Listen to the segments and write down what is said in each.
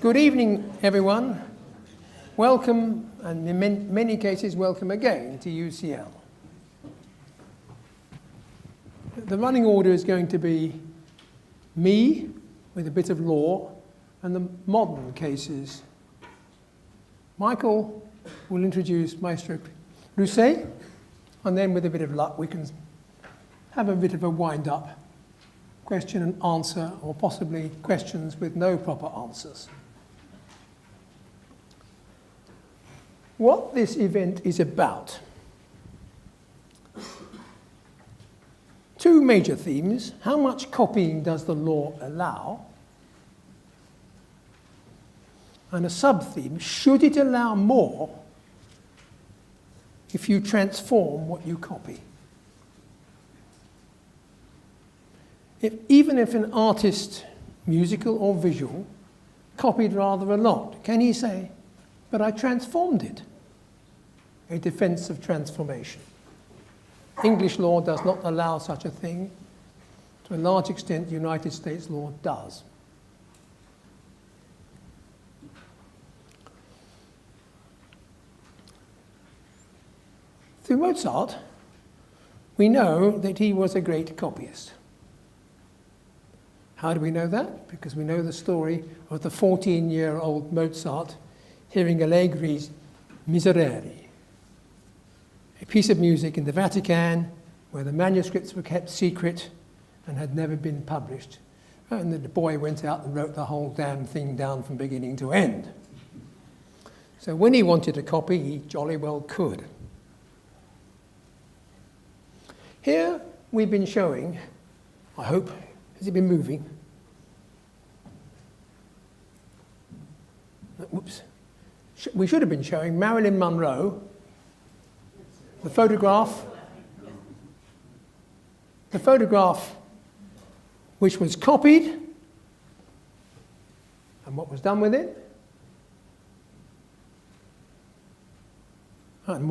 Good evening, everyone. Welcome, and in many cases, welcome again to UCL. The running order is going to be me, with a bit of law, and the modern cases. Michael will introduce Maestro Rousset, and then with a bit of luck, we can have a bit of a wind-up question and answer, or possibly questions with no proper answers. What this event is about. Two major themes: how much copying does the law allow? And a sub-theme: should it allow more if you transform what you copy? Even if an artist, musical or visual, copied rather a lot, can he say, "But I transformed it"? A defense of transformation. English law does not allow such a thing. To a large extent, United States law does. Through Mozart, we know that he was a great copyist. How do we know that? Because we know the story of the 14-year-old Mozart hearing Allegri's Miserere, a piece of music in the Vatican where the manuscripts were kept secret and had never been published. And the boy went out and wrote the whole damn thing down from beginning to end. So when he wanted a copy, he jolly well could. Here we've been showing, I hope, has it been moving? Whoops. We should have been showing Marilyn Monroe, the photograph which was copied, and what was done with it, and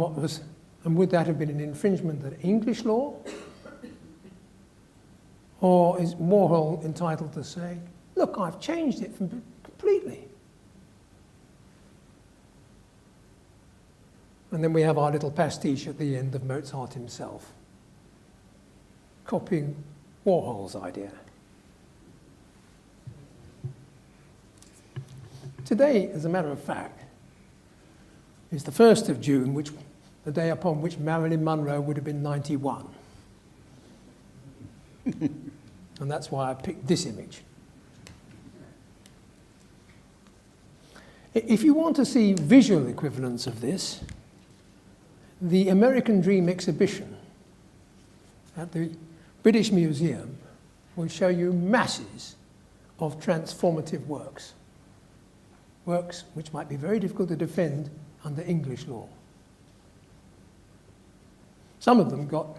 would that have been an infringement of English law? Or is Warhol entitled to say, "Look, I've changed it completely"? And then we have our little pastiche at the end of Mozart himself, copying Warhol's idea. Today, as a matter of fact, is the 1st of June, the day upon which Marilyn Monroe would have been 91. And that's why I picked this image. If you want to see visual equivalents of this, the American Dream exhibition at the British Museum will show you masses of transformative works. Works which might be very difficult to defend under English law. Some of them got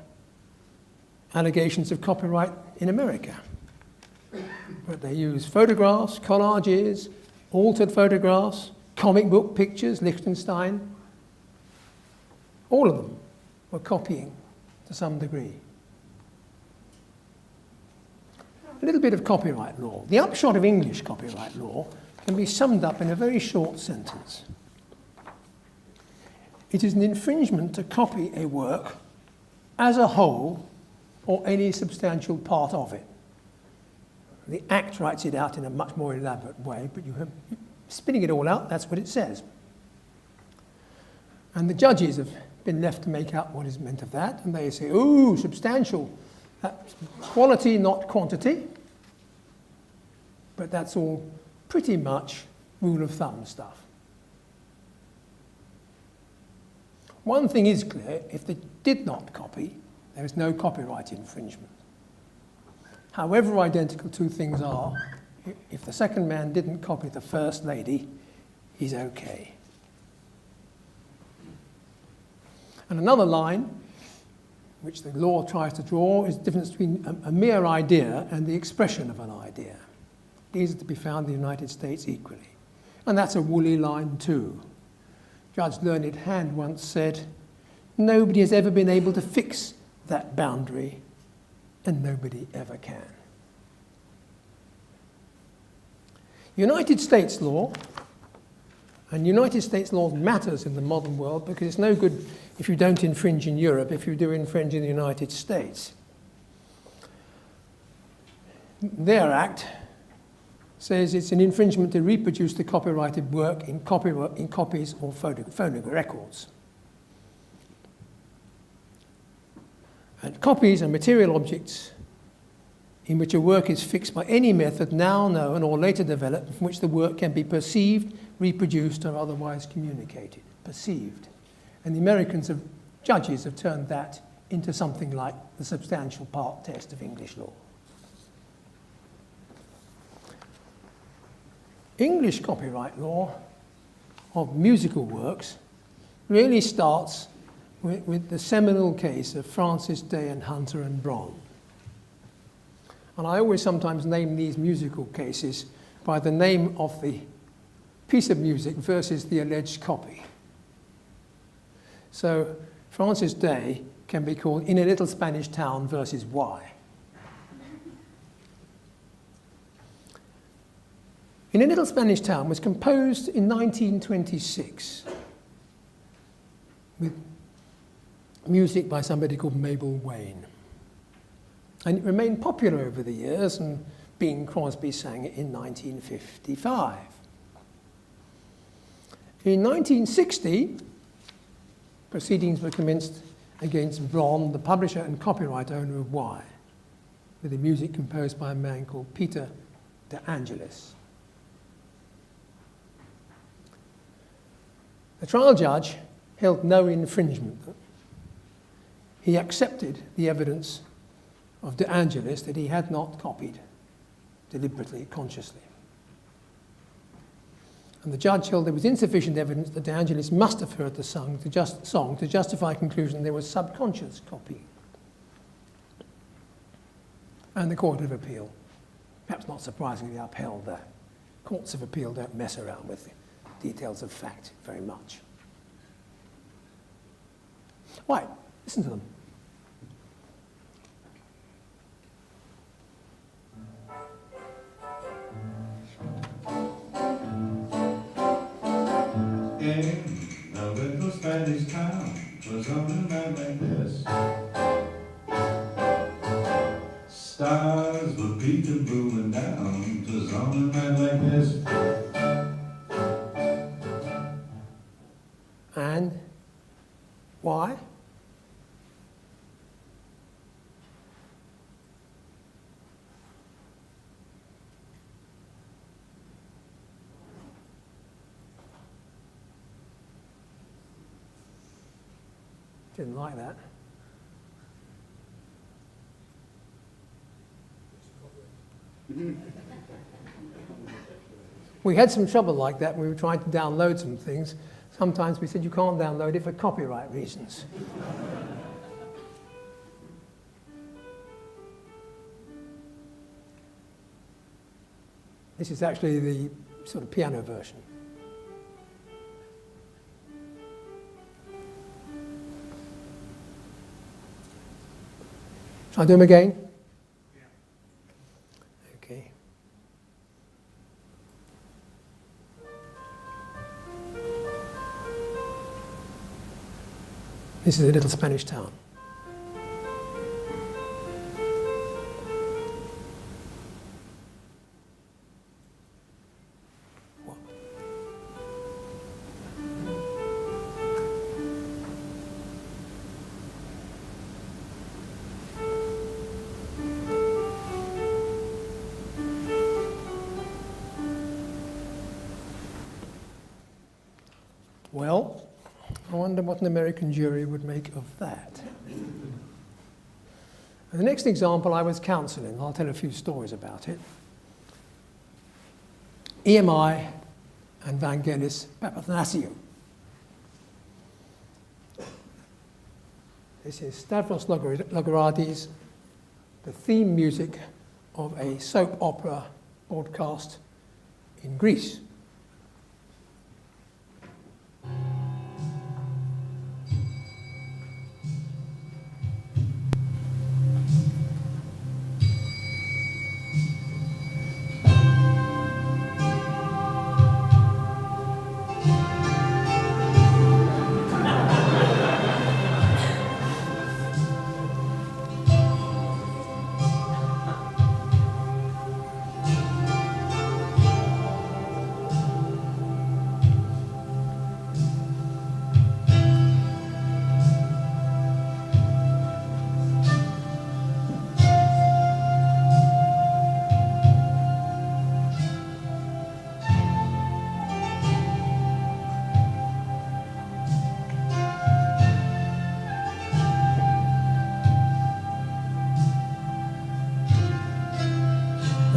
allegations of copyright in America. But they use photographs, collages, altered photographs, comic book pictures, Liechtenstein. All of them were copying to some degree. A little bit of copyright law. The upshot of English copyright law can be summed up in a very short sentence. It is an infringement to copy a work as a whole or any substantial part of it. The Act writes it out in a much more elaborate way, but spinning it all out, that's what it says. And the judges have been left to make out what is meant of that, and they say, "Ooh, substantial. That's quality, not quantity." But that's all pretty much rule of thumb stuff. One thing is clear: if they did not copy, there is no copyright infringement. However identical two things are, if the second man didn't copy the first lady, he's okay. And another line, which the law tries to draw, is the difference between a mere idea and the expression of an idea. These are to be found in the United States equally. And that's a woolly line too. Judge Learned Hand once said, "Nobody has ever been able to fix that boundary, and nobody ever can." United States law, and United States law matters in the modern world because it's no good if you don't infringe in Europe, if you do infringe in the United States. Their act says it's an infringement to reproduce the copyrighted work in copies or phonograph records. And copies are material objects in which a work is fixed by any method now known or later developed from which the work can be perceived, reproduced, or otherwise communicated. Perceived. And the judges have turned that into something like the substantial part test of English law. English copyright law of musical works really starts with the seminal case of Francis Day and Hunter and Bron. And I always sometimes name these musical cases by the name of the piece of music versus the alleged copy. So Francis Day can be called In a Little Spanish Town versus Why. In a Little Spanish Town was composed in 1926 with music by somebody called Mabel Wayne. And it remained popular over the years, and Bing Crosby sang it in 1955. In 1960, proceedings were commenced against Bron, the publisher and copyright owner of Why, with the music composed by a man called Peter De Angelis. The trial judge held no infringement. He accepted the evidence of De Angelis that he had not copied deliberately, consciously. And the judge held there was insufficient evidence that De Angelis must have heard the song to justify conclusion there was subconscious copying. And the Court of Appeal, perhaps not surprisingly, upheld that. Courts of Appeal don't mess around with the details of fact very much. Right, listen to them. In a little Spanish town was on a night like this. Stars were peeking, booming down. 'Twas on a night like this. And why? Didn't like that. We had some trouble like that when we were trying to download some things. Sometimes we said you can't download it for copyright reasons. This is actually the sort of piano version. Shall I do them again? Yeah. Okay. This is a little Spanish town. Well, I wonder what an American jury would make of that. And the next example, I was counselling. I'll tell a few stories about it. EMI and Vangelis Papathanasiou. This is Stavros Logoradis, the theme music of a soap opera broadcast in Greece.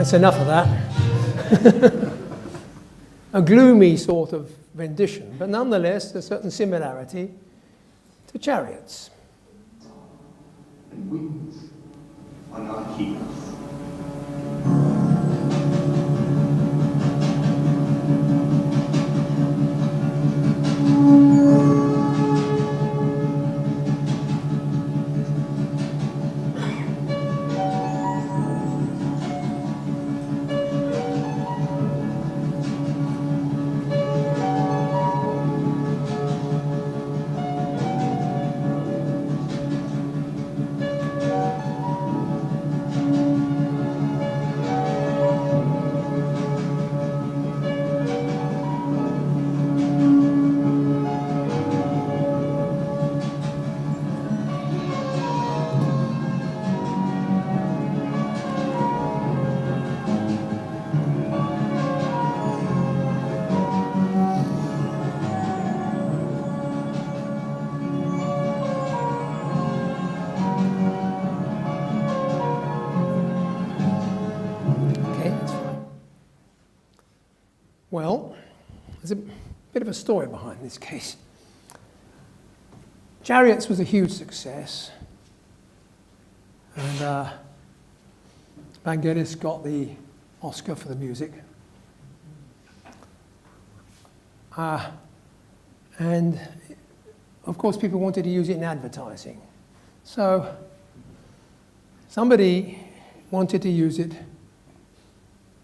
That's enough of that. A gloomy sort of rendition, but nonetheless a certain similarity to Chariots. And winds on our heels. Well, there's a bit of a story behind this case. Chariots was a huge success, and Vangelis got the Oscar for the music. And of course people wanted to use it in advertising. So somebody wanted to use it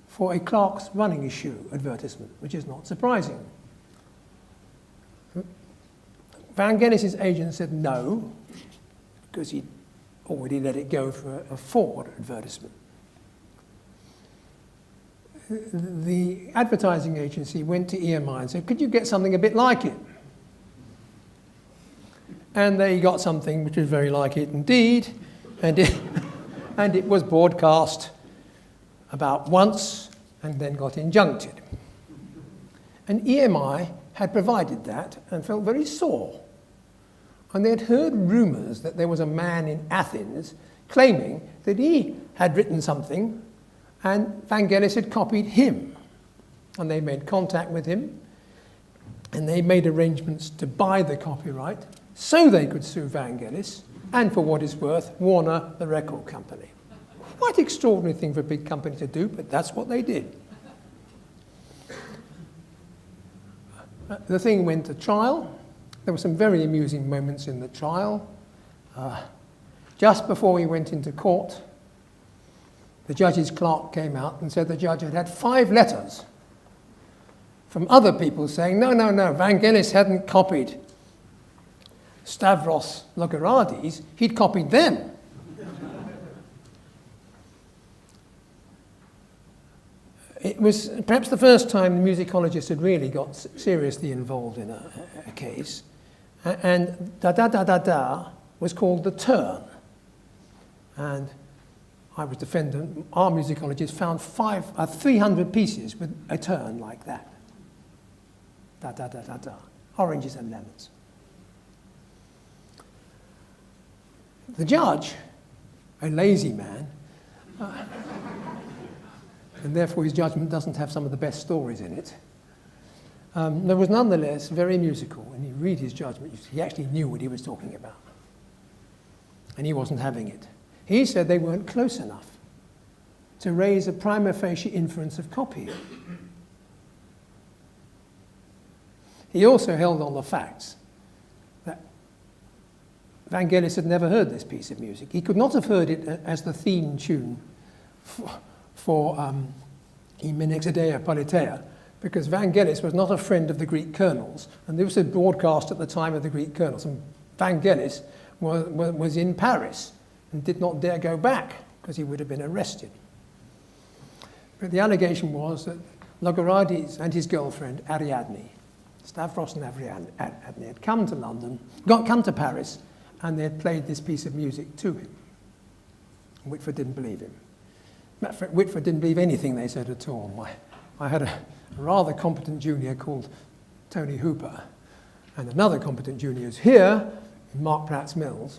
for a Clark's running shoe advertisement, which is not surprising. Vangelis' agent said no, because he'd already let it go for a Ford advertisement. The advertising agency went to EMI and said, could you get something a bit like it? And they got something which was very like it indeed, and it was broadcast about once and then got injuncted. And EMI had provided that and felt very sore. And they had heard rumours that there was a man in Athens claiming that he had written something and Vangelis had copied him. And they made contact with him and they made arrangements to buy the copyright so they could sue Vangelis and, for what it's worth, Warner, the record company. Quite extraordinary thing for a big company to do, but that's what they did. The thing went to trial. There were some very amusing moments in the trial. Just before we went into court, the judge's clerk came out and said the judge had had 5 letters from other people saying, no, Vangelis hadn't copied Stavros Logoradis, he'd copied them. It was perhaps the first time the musicologists had really got seriously involved in a case. And da-da-da-da-da was called the turn. And I was defendant. Our musicologist found 300 pieces with a turn like that. Da-da-da-da-da. Oranges and lemons. The judge, a lazy man, and therefore his judgment doesn't have some of the best stories in it. There was nonetheless very musical. When you read his judgment, he actually knew what he was talking about. And he wasn't having it. He said they weren't close enough to raise a prima facie inference of copying. He also held on the facts that Vangelis had never heard this piece of music. He could not have heard it as the theme tune for I Menexidea Politeia, because Vangelis was not a friend of the Greek colonels, and this was broadcast at the time of the Greek colonels, and Vangelis was in Paris and did not dare go back because he would have been arrested. But the allegation was that Logoradis and his girlfriend Ariadne, Stavros and Ariadne, had come to London, come to Paris, and they had played this piece of music to him. Whitford didn't believe him. Whitford didn't believe anything they said at all. I had a rather competent junior called Tony Hooper, and another competent junior is here, Mark Platts Mills,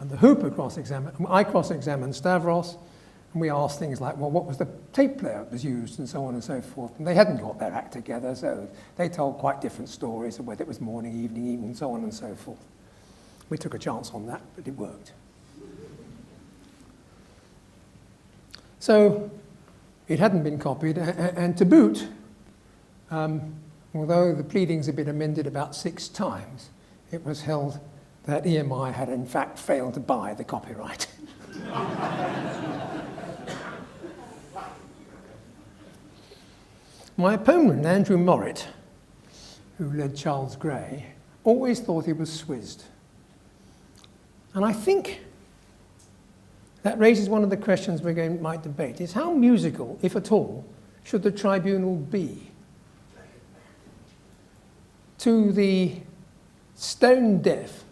and the Hooper cross-examined, I cross-examined Stavros, And we asked things like, well, what was the tape player that was used, and so on and so forth. And they hadn't got their act together, so they told quite different stories of whether it was morning, evening, and so on and so forth. We took a chance on that, but it worked. So it hadn't been copied, and to boot, although the pleadings had been amended about 6 times, it was held that EMI had in fact failed to buy the copyright. My opponent, Andrew Morritt, who led Charles Gray, always thought he was swizzed. And I think that raises one of the questions might debate, is how musical, if at all, should the tribunal be? To the stone deaf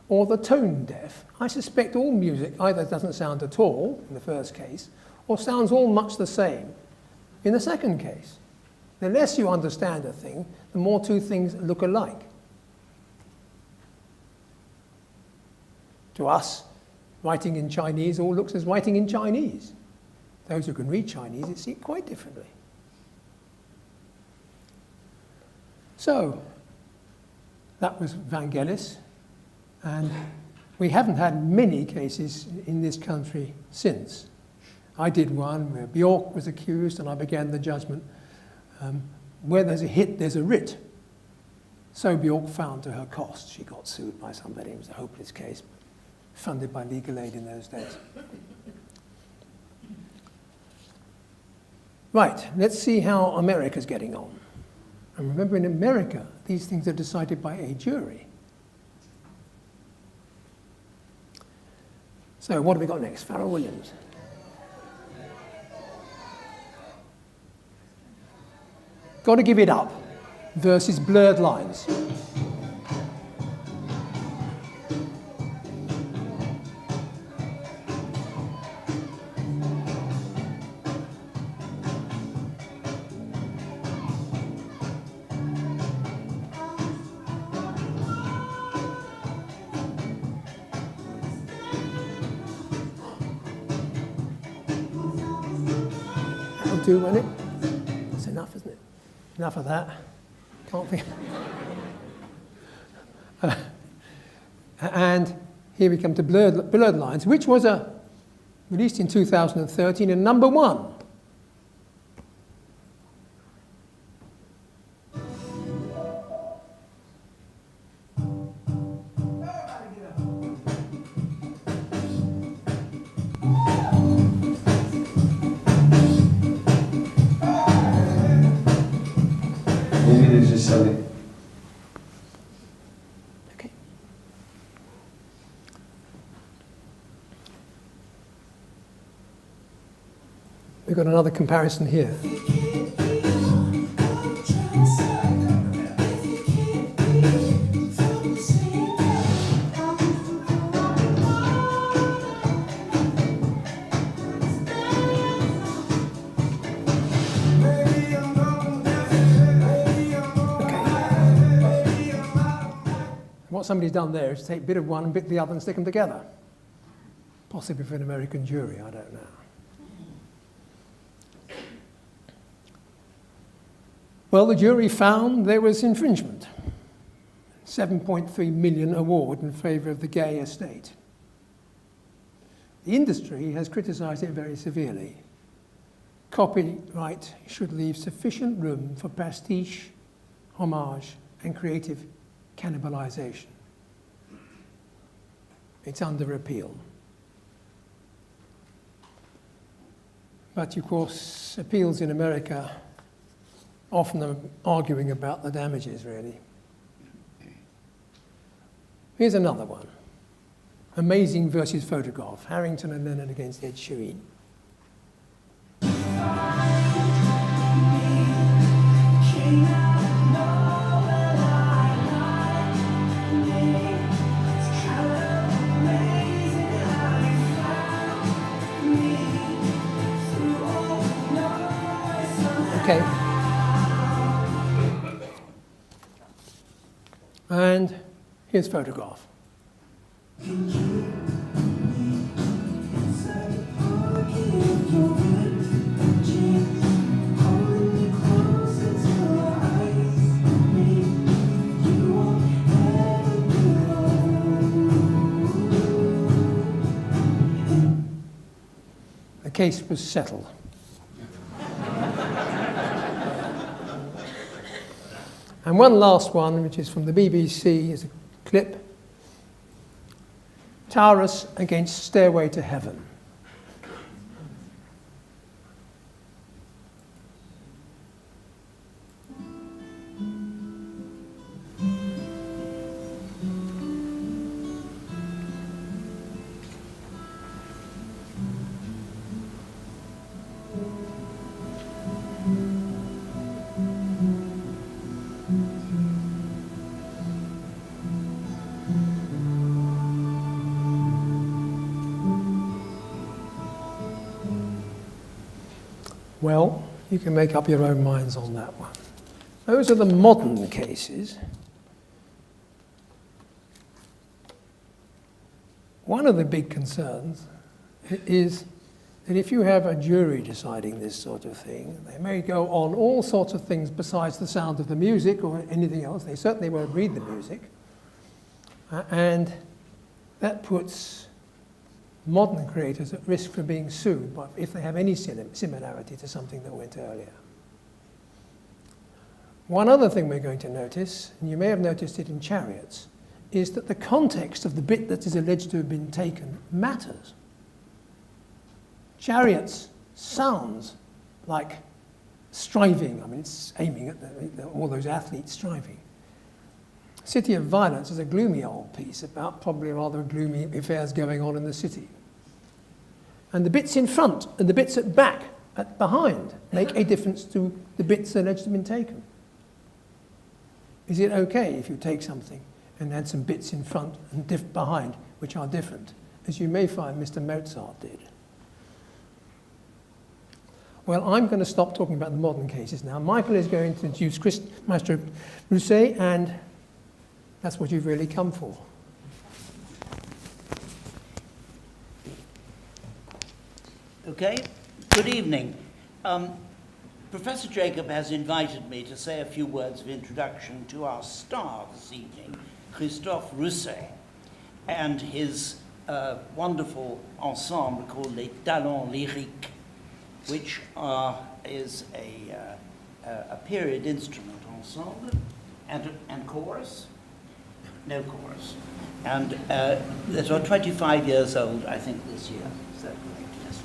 or the tone deaf, I suspect all music either doesn't sound at all in the first case, or sounds all much the same in the second case. The less you understand a thing, the more two things look alike. To us, writing in Chinese all looks as writing in Chinese. Those who can read Chinese, see it quite differently. So, that was Vangelis, and we haven't had many cases in this country since. I did one where Bjork was accused, and I began the judgment. Where there's a hit, there's a writ. So Bjork found to her cost. She got sued by somebody. It was a hopeless case, funded by legal aid in those days. Right, let's see how America's getting on. And remember, in America, these things are decided by a jury. So what have we got next? Pharrell Williams. Got to Give It Up versus Blurred Lines. That'll do, won't it? That's enough, isn't it? Enough of that. Can't think. And here we come to Blurred Lines, which was released in 2013 and number 1. Maybe there's just something. Okay. We've got another comparison here. What somebody's done there is take a bit of one and bit of the other and stick them together. Possibly for an American jury, I don't know. Well, the jury found there was infringement. 7.3 million award in favour of the Gay estate. The industry has criticised it very severely. Copyright should leave sufficient room for pastiche, homage, and creative cannibalization. It's under appeal. But of course, appeals in America often are arguing about the damages, really. Here's another one. Amazing versus Photograph. Harrington and Lennon against Ed Sheeran. Okay. And here's Photograph. case was settled. And one last one, which is from the BBC, is a clip. Taurus against Stairway to Heaven. Well, you can make up your own minds on that one. Those are the modern cases. One of the big concerns is that if you have a jury deciding this sort of thing, they may go on all sorts of things besides the sound of the music or anything else. They certainly won't read the music. And that puts modern creators at risk for being sued if they have any similarity to something that went earlier. One other thing we're going to notice, and you may have noticed it in Chariots, is that the context of the bit that is alleged to have been taken matters. Chariots sounds like striving. I mean, it's aiming at all those athletes striving. City of Violence is a gloomy old piece about probably rather gloomy affairs going on in the city. And the bits in front and the bits at back, behind, make a difference to the bits alleged to have been taken. Is it okay if you take something and add some bits in front and behind which are different, as you may find Mr. Mozart did? Well, I'm going to stop talking about the modern cases now. Michael is going to introduce Maestro Rousset, and that's what you've really come for. Okay, good evening. Professor Jacob has invited me to say a few words of introduction to our star this evening, Christophe Rousset, and his wonderful ensemble called Les Talens Lyriques, which is a period instrument ensemble and chorus. No chorus. And that are 25 years old, I think, this year. Is that correct? Yes.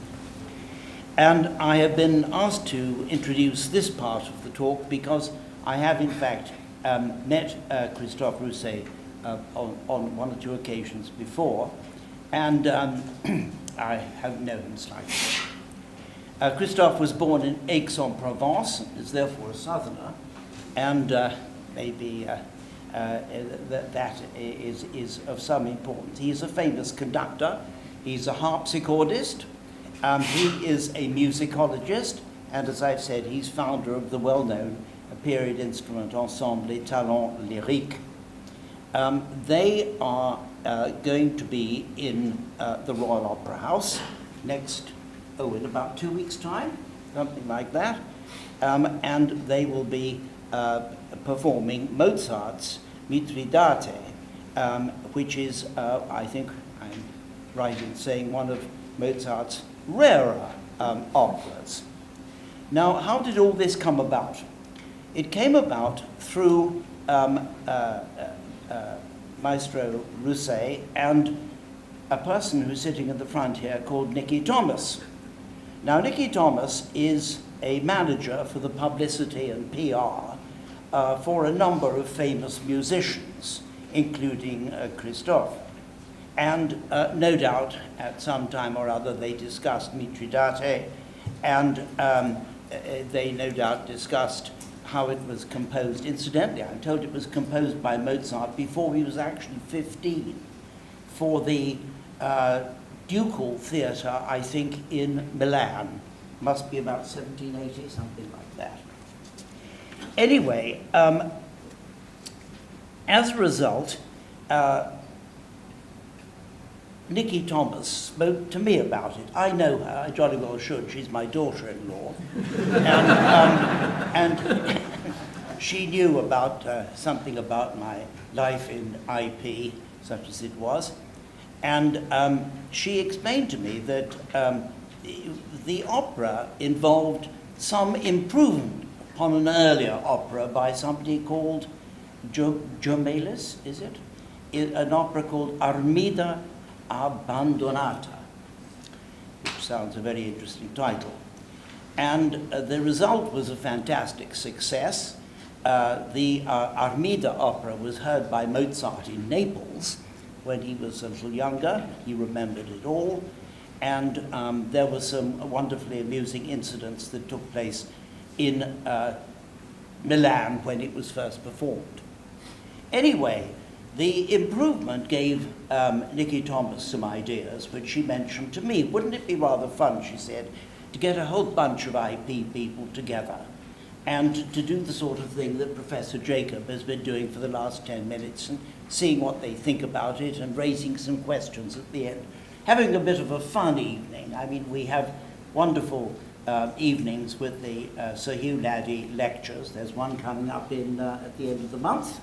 And I have been asked to introduce this part of the talk because I have, in fact, met Christophe Rousset on one or two occasions before, and I have known him slightly. Christophe was born in Aix-en-Provence, and is therefore a southerner, and maybe that is of some importance. He is a famous conductor. He's a harpsichordist. He is a musicologist, and as I've said, he's founder of the well-known period instrument ensemble Les Talens Lyriques. They are going to be in the Royal Opera House in about 2 weeks' time, something like that, and they will be performing Mozart's Mithridate, which is, I think I'm right in saying, one of Mozart's rarer operas. Now, how did all this come about? It came about through Maestro Rousset and a person who's sitting at the front here called Nicky Thomas. Now, Nicky Thomas is a manager for the publicity and PR for a number of famous musicians, including Christoph. And no doubt, at some time or other, they discussed Mithridate, and they no doubt discussed how it was composed. Incidentally, I'm told it was composed by Mozart before he was actually 15 for the Ducal Theatre, I think, in Milan. Must be about 1780, something like that. Anyway, as a result, Nicky Thomas spoke to me about it. I know her, I jolly well should, she's my daughter-in-law. And she knew about something about my life in IP, such as it was. And she explained to me that the opera involved some improvement upon an earlier opera by somebody called Jomelis, is it? An opera called Armida Abbandonata, which sounds a very interesting title. And the result was a fantastic success. The Armida opera was heard by Mozart in Naples when he was a little younger. He remembered it all. And there were some wonderfully amusing incidents that took place in Milan when it was first performed. Anyway, the improvement gave Nicky Thomas some ideas, which she mentioned to me. Wouldn't it be rather fun, she said, to get a whole bunch of IP people together and to do the sort of thing that Professor Jacob has been doing for the last 10 minutes and seeing what they think about it and raising some questions at the end. Having a bit of a fun evening. I mean, we have wonderful evenings with the Sir Hugh Laddie lectures. There's one coming up in, at the end of the month.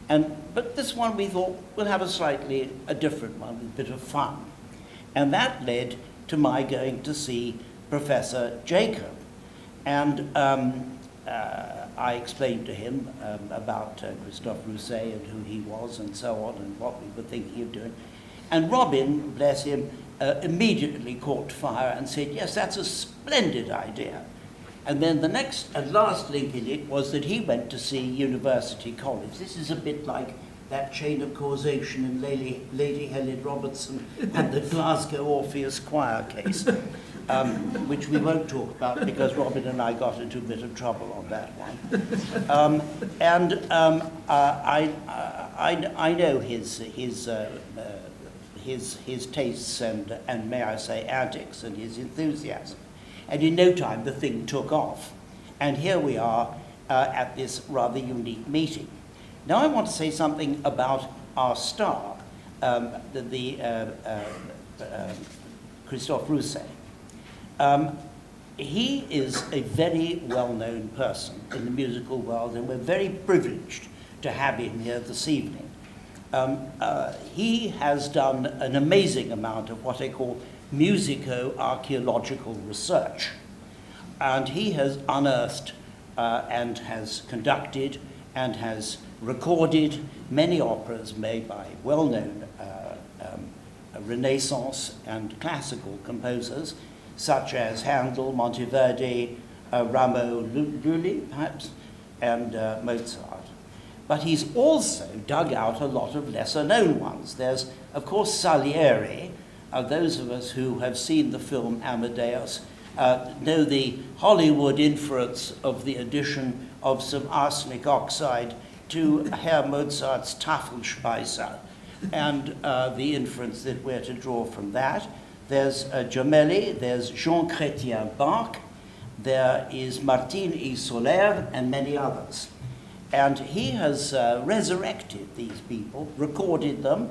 But this one we thought we'll have a different one, with a bit of fun. And that led to my going to see Professor Jacob. And I explained to him about Christophe Rousset and who he was and so on and what we were thinking of doing. And Robin, bless him, immediately caught fire and said, yes, that's a splendid idea. And then the next and last link in it was that he went to see University College. This is a bit like that chain of causation in Lady Helen Robertson and the Glasgow Orpheus Choir case, which we won't talk about because Robin and I got into a bit of trouble on that one. I know his tastes and may I say antics and his enthusiasm. And in no time the thing took off. And here we are at this rather unique meeting. Now I want to say something about our star, Christophe Rousset. He is a very well-known person in the musical world, and we're very privileged to have him here this evening. He has done an amazing amount of what I call musico-archaeological research. And he has unearthed and has conducted and has recorded many operas made by well-known Renaissance and classical composers, such as Handel, Monteverdi, Rameau Lully, perhaps, and Mozart. But he's also dug out a lot of lesser-known ones. There's, of course, Salieri. Those of us who have seen the film Amadeus know the Hollywood influence of the addition of some arsenic oxide to Herr Mozart's Tafelspeiser, and the inference that we're to draw from that. There's Gemelli, there's Jean Chrétien Bach, there is Martin y Soler, and many others. And he has resurrected these people, recorded them,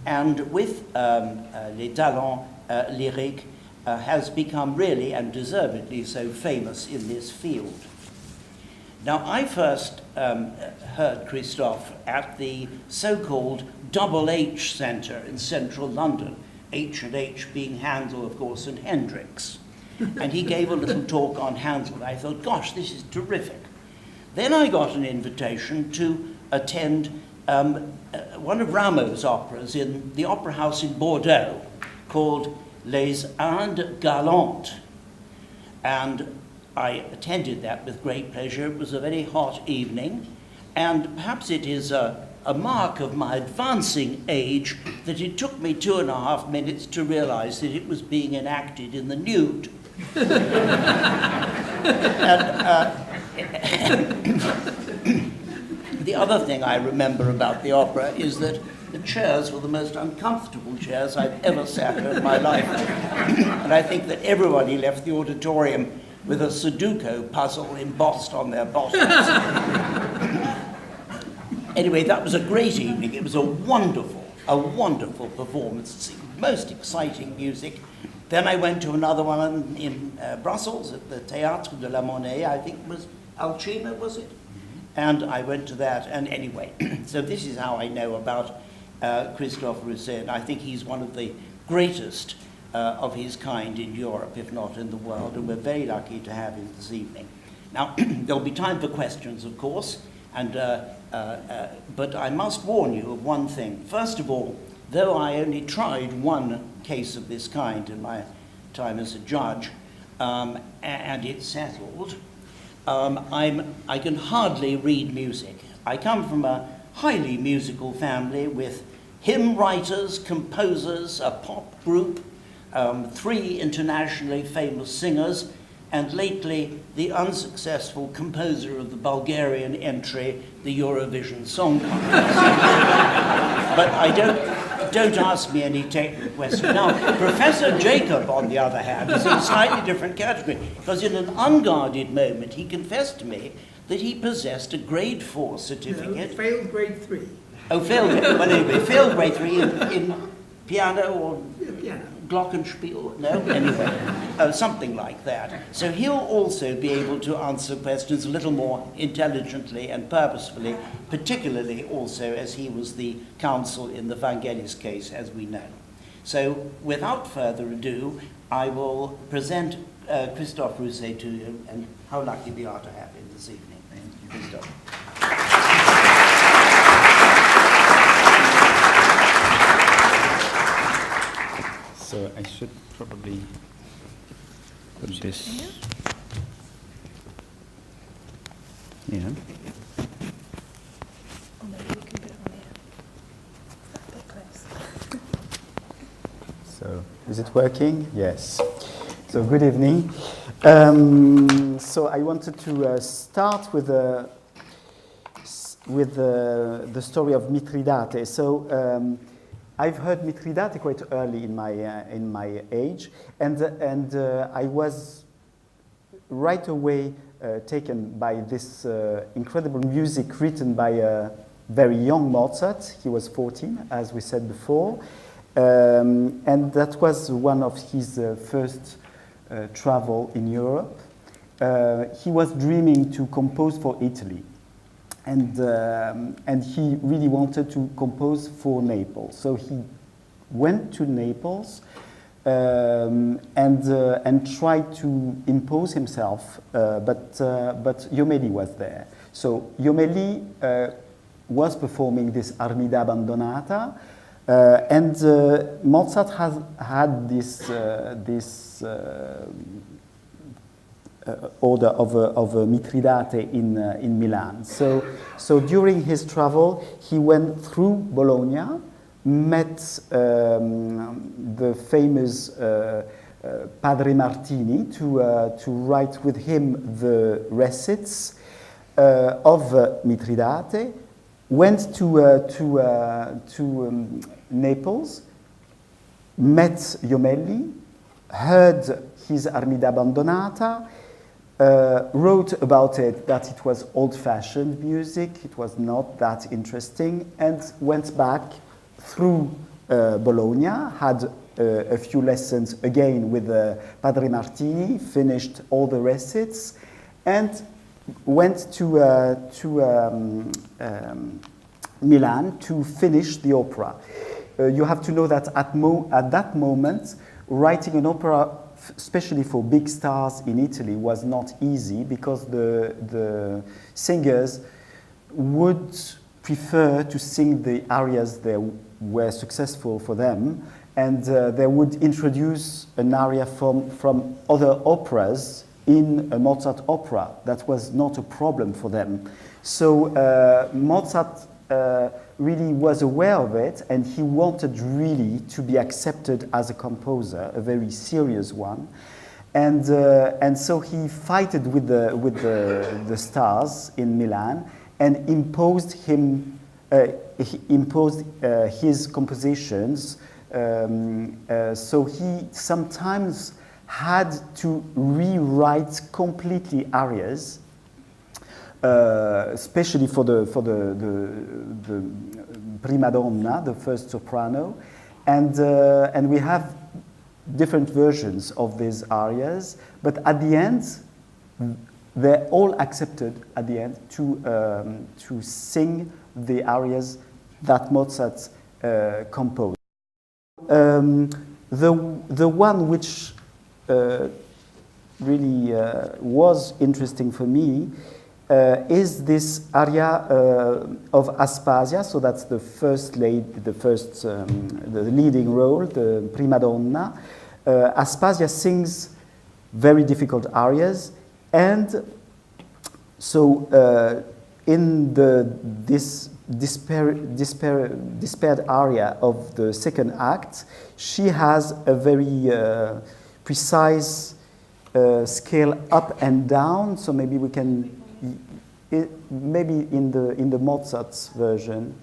and with Les Talens Lyriques has become really and deservedly so famous in this field. Now, I first heard Christoph at the so-called Double H Centre in central London, H&H being Handel, of course, and Hendrix. And he gave a little talk on Handel. I thought, gosh, this is terrific. Then I got an invitation to attend one of Rameau's operas in the opera house in Bordeaux called Les Indes Galantes. And I attended that with great pleasure. It was a very hot evening, and perhaps it is a mark of my advancing age that it took me 2.5 minutes to realize that it was being enacted in the nude. The other thing I remember about the opera is that the chairs were the most uncomfortable chairs I've ever sat in my life. And I think that everybody left the auditorium with a Sudoku puzzle embossed on their bottoms. Anyway, that was a great evening. It was a wonderful performance. Most exciting music. Then I went to another one in Brussels at the Théâtre de la Monnaie, I think it was Alcina, was it? And I went to that, and anyway, so this is how I know about Christophe Rousset. I think he's one of the greatest of his kind in Europe, if not in the world, and we're very lucky to have him this evening. Now, there'll be time for questions, of course, and, but I must warn you of one thing. First of all, though I only tried one case of this kind in my time as a judge, and it's settled, I can hardly read music. I come from a highly musical family with hymn writers, composers, a pop group, 3 internationally famous singers, and lately the unsuccessful composer of the Bulgarian entry, the Eurovision Song Contest. But don't ask me any technical questions. Now, Professor Jacob, on the other hand, is in a slightly different category, because in an unguarded moment he confessed to me that he possessed a grade 4 certificate. No, failed grade 3. Oh, failed, well anyway, failed grade 3 in piano or Piano. glockenspiel? No? Anyway, something like that. So he'll also be able to answer questions a little more intelligently and purposefully, particularly also as he was the counsel in the Vangelis case, as we know. So without further ado, I will present Christophe Rousset to you, and how lucky we are to have him this evening. Thank you, Christophe. So I should probably put this here. Or maybe we can put it on here. That bit close. So is it working? Yes. So good evening. So I wanted to start with the story of Mithridate. So I've heard Mithridate quite early in my age, and I was right away taken by this incredible music written by a very young Mozart. He was 14, as we said before, and that was one of his first travel in Europe. He was dreaming to compose for Italy. And he really wanted to compose for Naples. So he went to Naples and tried to impose himself, but Jommelli was there. So Jommelli was performing this Armida Abbandonata, and Mozart has had this order of a Mithridate in Milan. So during his travel, he went through Bologna, met the famous Padre Martini to write with him the recits of Mithridate, went to Naples, met Jommelli, heard his Armida Abbandonata, wrote about it that it was old-fashioned music, it was not that interesting, and went back through Bologna, had a few lessons again with Padre Martini, finished all the recits, and went to Milan to finish the opera. You have to know that at that moment, writing an opera, especially for big stars in Italy, was not easy, because the singers would prefer to sing the arias that were successful for them, and they would introduce an aria from other operas in a Mozart opera. That was not a problem for them. So Mozart really was aware of it, and he wanted really to be accepted as a composer, a very serious one, and so he fighted with the stars in Milan and imposed his compositions. So he sometimes had to rewrite completely arias. Especially for the prima donna, the first soprano, and we have different versions of these arias. But at the end, they're all accepted at the end to sing the arias that Mozart composed. the one which really was interesting for me is this aria of Aspasia. So that's the first the leading role, the prima donna. Aspasia sings very difficult arias, and so in this despaired aria of the second act, she has a very precise scale up and down. So maybe we can, maybe in the Mozart's version.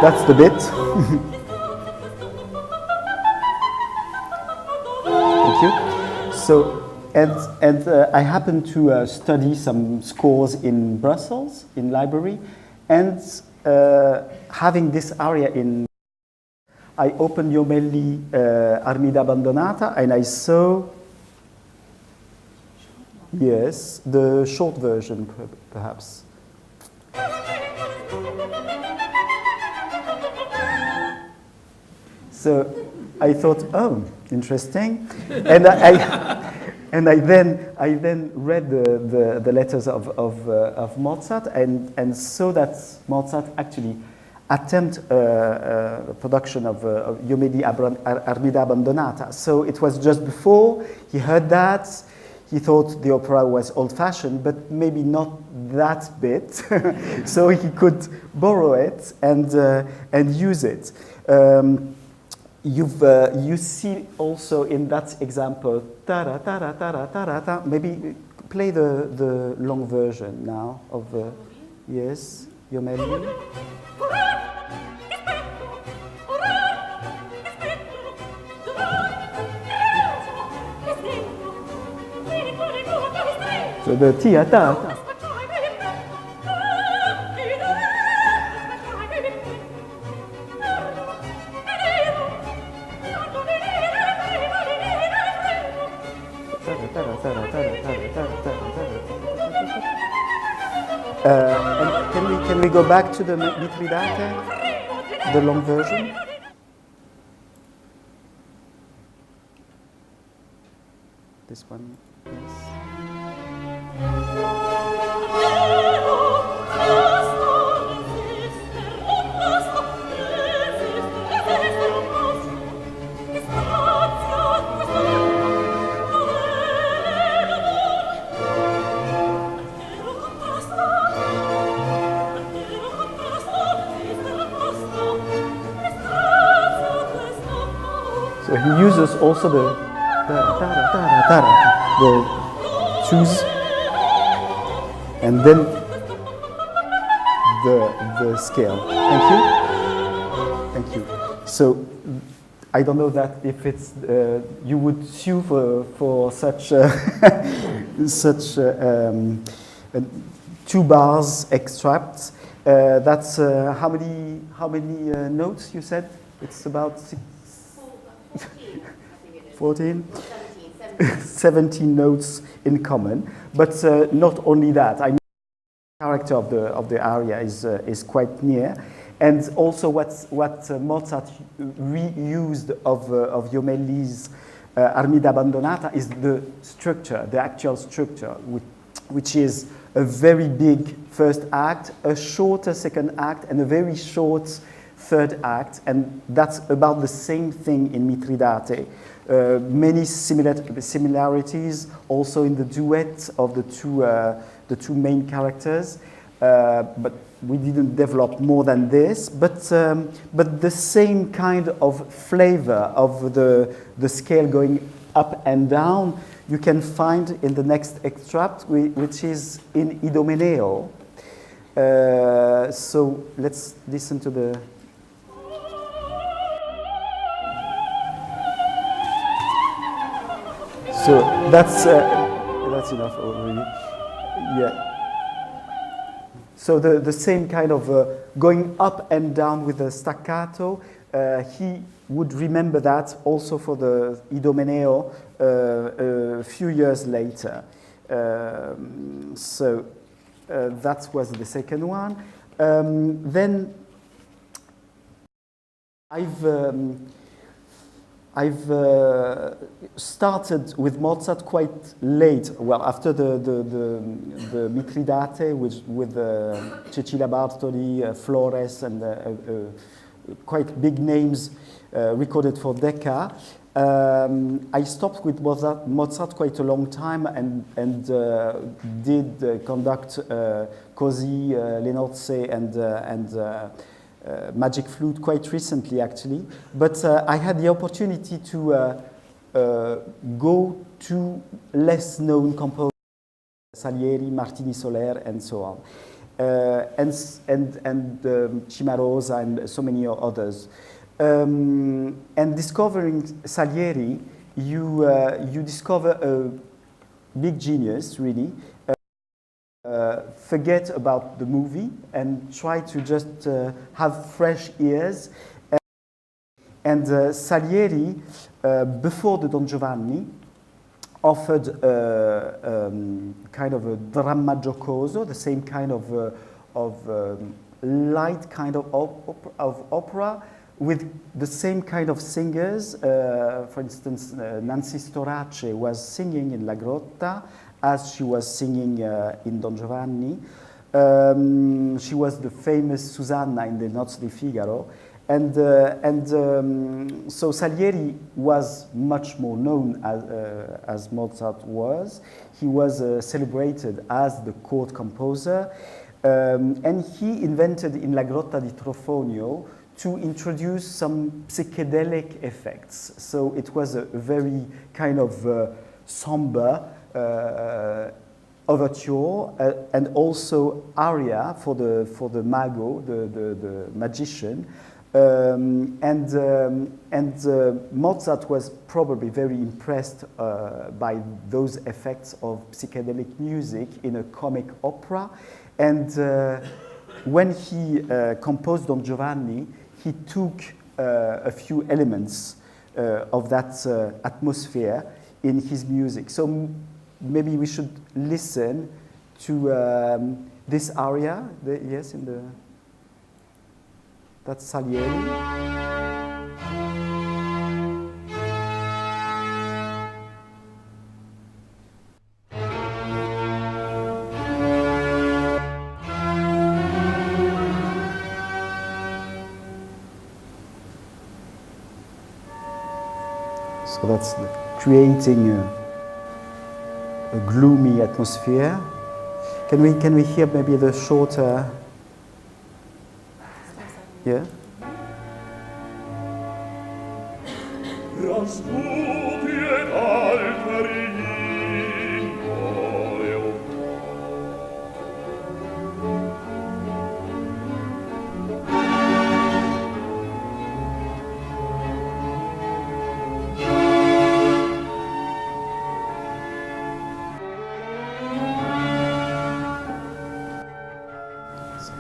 That's the bit. Thank you. So, and I happened to study some scores in Brussels, in library, and having this aria in, I opened Jomelli Armida Abbandonata, and I saw, yes, the short version, perhaps. So I thought, oh, interesting, and I then read the letters of Mozart and saw that Mozart actually attempted a production of Jomelli Armida Abbandonata. So it was just before he heard that. He thought the opera was old-fashioned, but maybe not that bit. So he could borrow it and use it. You see also in that example, ta-da, ta-da, ta-da, ta-da, ta. Maybe play the long version now of, yes, Jomelli. So the tia-ta-ta. And can we go back to the Mithridate, the long version? This one, yes. So he uses also the twos, and then the scale. Thank you. Thank you. So I don't know that if it's you would sue for such such 2 bars extract. That's how many notes you said? It's about 14? 17 notes in common. But not only that, I mean, the character of the aria is quite near. And also what Mozart reused of Jomelli's Armida Abbandonata is the structure, the actual structure, which is a very big first act, a shorter second act, and a very short third act, and that's about the same thing in Mithridate. Many similarities also in the duet of the two main characters, but we didn't develop more than this. But the same kind of flavor of the scale going up and down, you can find in the next extract, which is in Idomeneo. So let's listen to the. So that's enough already. Yeah. So the same kind of going up and down with the staccato. He would remember that also for the Idomeneo a few years later. So that was the second one. Then I've started with Mozart quite late. Well, after the Mitridate, with Cecilia Bartoli, Flores, and quite big names recorded for Decca. I stopped with Mozart quite a long time and did conduct Così, Le Nozze, and Magic Flute quite recently, actually. But I had the opportunity to go to less known composers, Salieri, Martini Soler, and so on, and Cimarosa and so many others. And discovering Salieri, you discover a big genius, really. Forget about the movie and try to just have fresh ears. And Salieri, before the Don Giovanni, offered kind of a dramma giocoso, the same kind of light kind of opera, with the same kind of singers. For instance, Nancy Storace was singing in La Grotta as she was singing in Don Giovanni. She was the famous Susanna in the Nozze di Figaro. And so Salieri was much more known as Mozart was. He was celebrated as the court composer. And he invented in La Grotta di Trofonio to introduce some psychedelic effects. So it was a very kind of somber overture and also aria for the mago, the magician. Mozart was probably very impressed by those effects of psychedelic music in a comic opera. And when he composed Don Giovanni, he took a few elements of that atmosphere in his music. So maybe we should listen to this aria. Yes, in the. That's Salieri. So that's creating a gloomy atmosphere. Can we hear maybe the shorter? Yeah.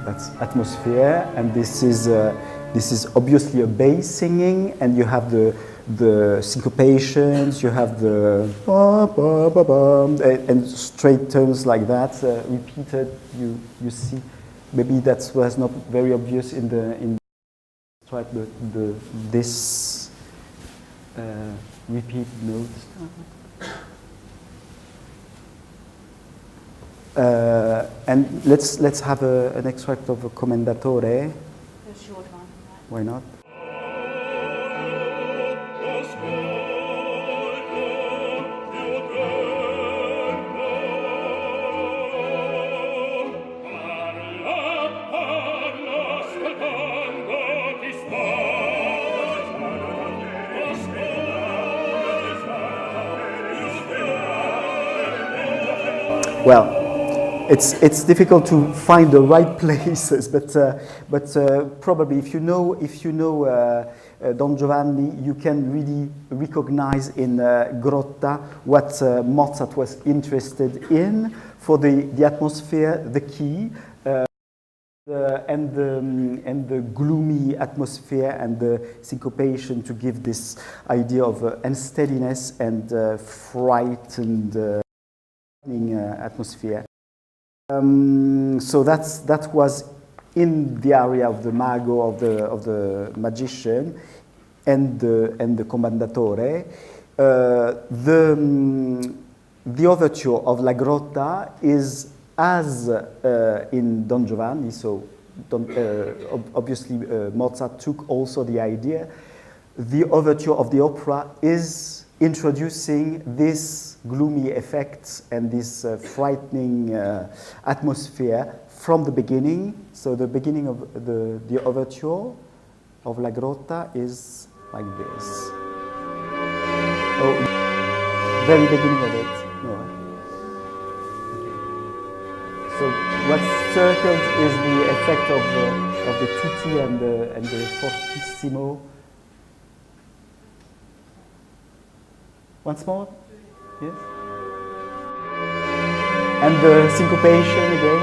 That's atmosphere, and this is obviously a bass singing, and you have the syncopations, you have the ba, ba, ba, ba, and straight tones like that repeated. You see, maybe that was not very obvious in track this repeat notes. And let's have an extract of a Commendatore. A short one. Why not? well, it's difficult to find the right places, but probably if you know Don Giovanni, you can really recognize in Grotta what Mozart was interested in for the atmosphere, the key, and the gloomy atmosphere and the syncopation to give this idea of unsteadiness and frightened atmosphere. So that was in the area of the mago, of the magician, and the commendatore. The overture of La Grotta is as in Don Giovanni, so obviously Mozart took also the idea. The overture of the opera is introducing this gloomy effects and this frightening atmosphere from the beginning. So the beginning of the overture of La Grotta is like this. Oh, very beginning of it. No. So what's circled is the effect of the tutti and the fortissimo. Once more, yes. And the syncopation again.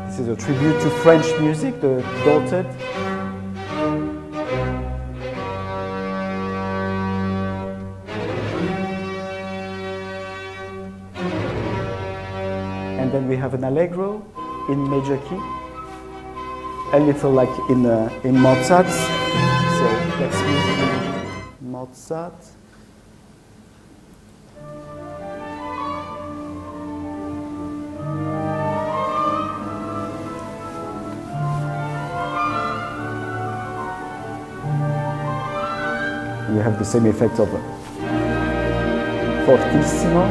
This is a tribute to French music, the dotted. And then we have an allegro in major key, a little like in Mozart's. So let's move to Mozart. We have the same effect of fortissimo.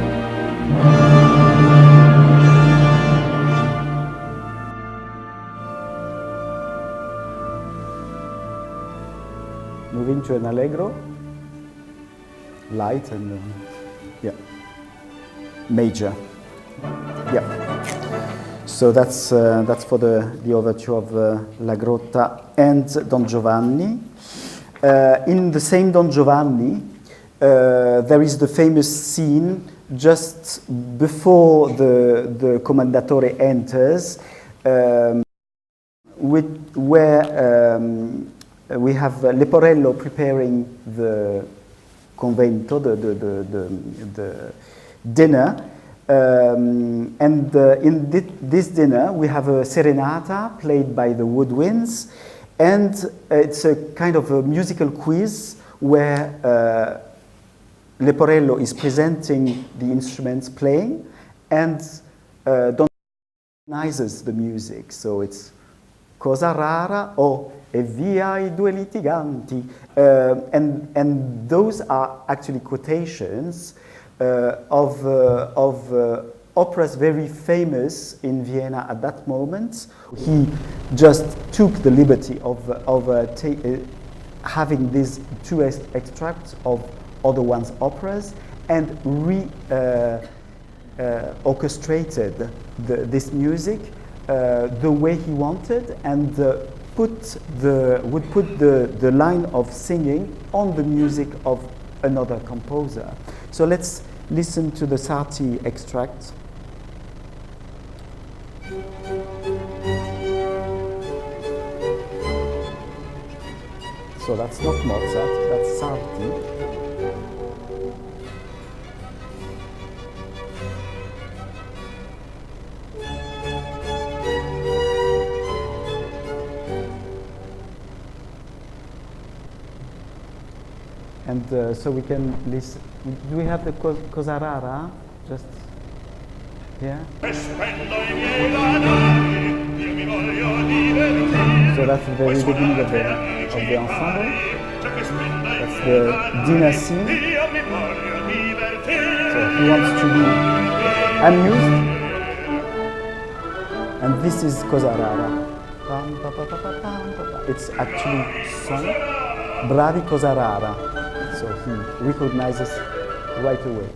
Moving to an allegro, light and major. Yeah. So that's for the overture of La Grotta and Don Giovanni. In the same Don Giovanni, there is the famous scene just before the commendatore enters, where we have Leporello preparing the convento, the dinner, and in this dinner we have a serenata played by the woodwinds, and it's a kind of a musical quiz where Leporello is presenting the instruments playing, and Don recognizes the music, so it's Cosa rara o E via I due litiganti, and those are actually quotations of operas very famous in Vienna at that moment. He just took the liberty of having these two extracts of other one's operas and orchestrated this music the way he wanted, and would put the line of singing on the music of another composer. So let's listen to the Sarti extract. So that's not Mozart, that's Sarti. And so we can listen. Do we have the Cosa rara? Just here? So that's the very beginning of the ensemble. That's the dinner scene. So he wants to be amused. And this is Cosa Rara. Pam, pa, pa, pa, pa, pam, pa, pa. It's actually sung. Bravi Cosa Rara. So he recognizes right away.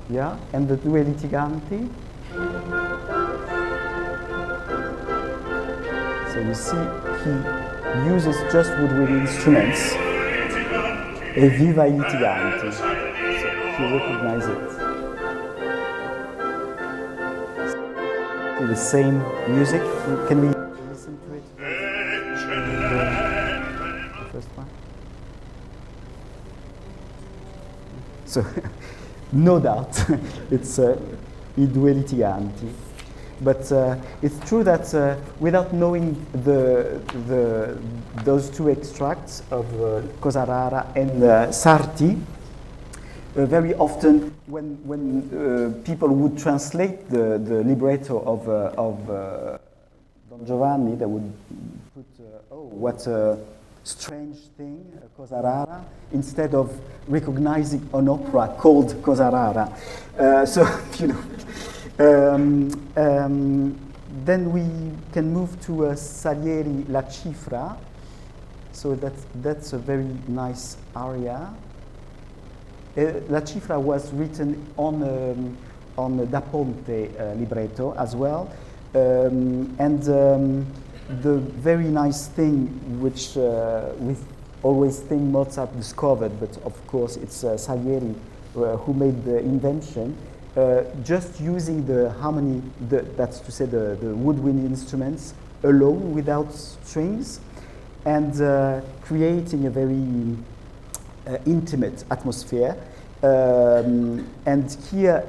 Yeah, and the due litiganti. So you see, he uses just woodwind instruments. E viva I litiganti. So he recognizes it. The same music. Can we listen to it? The first one. So, no doubt, it's I due litiganti. But it's true that without knowing those two extracts of Cosa Rara and Sarti, very often when people would translate the libretto of Don Giovanni, they would put, oh, what a strange thing, Cosa Rara, instead of recognizing an opera called Cosa Rara. So, you know, then we can move to Salieri La Cifra. So that's a very nice aria. La Cifra was written on the Da Ponte libretto as well. The very nice thing, which we always think Mozart discovered, but of course it's Salieri who made the invention, just using the harmony, that's to say the woodwind instruments alone without strings, and creating a very intimate atmosphere. And here,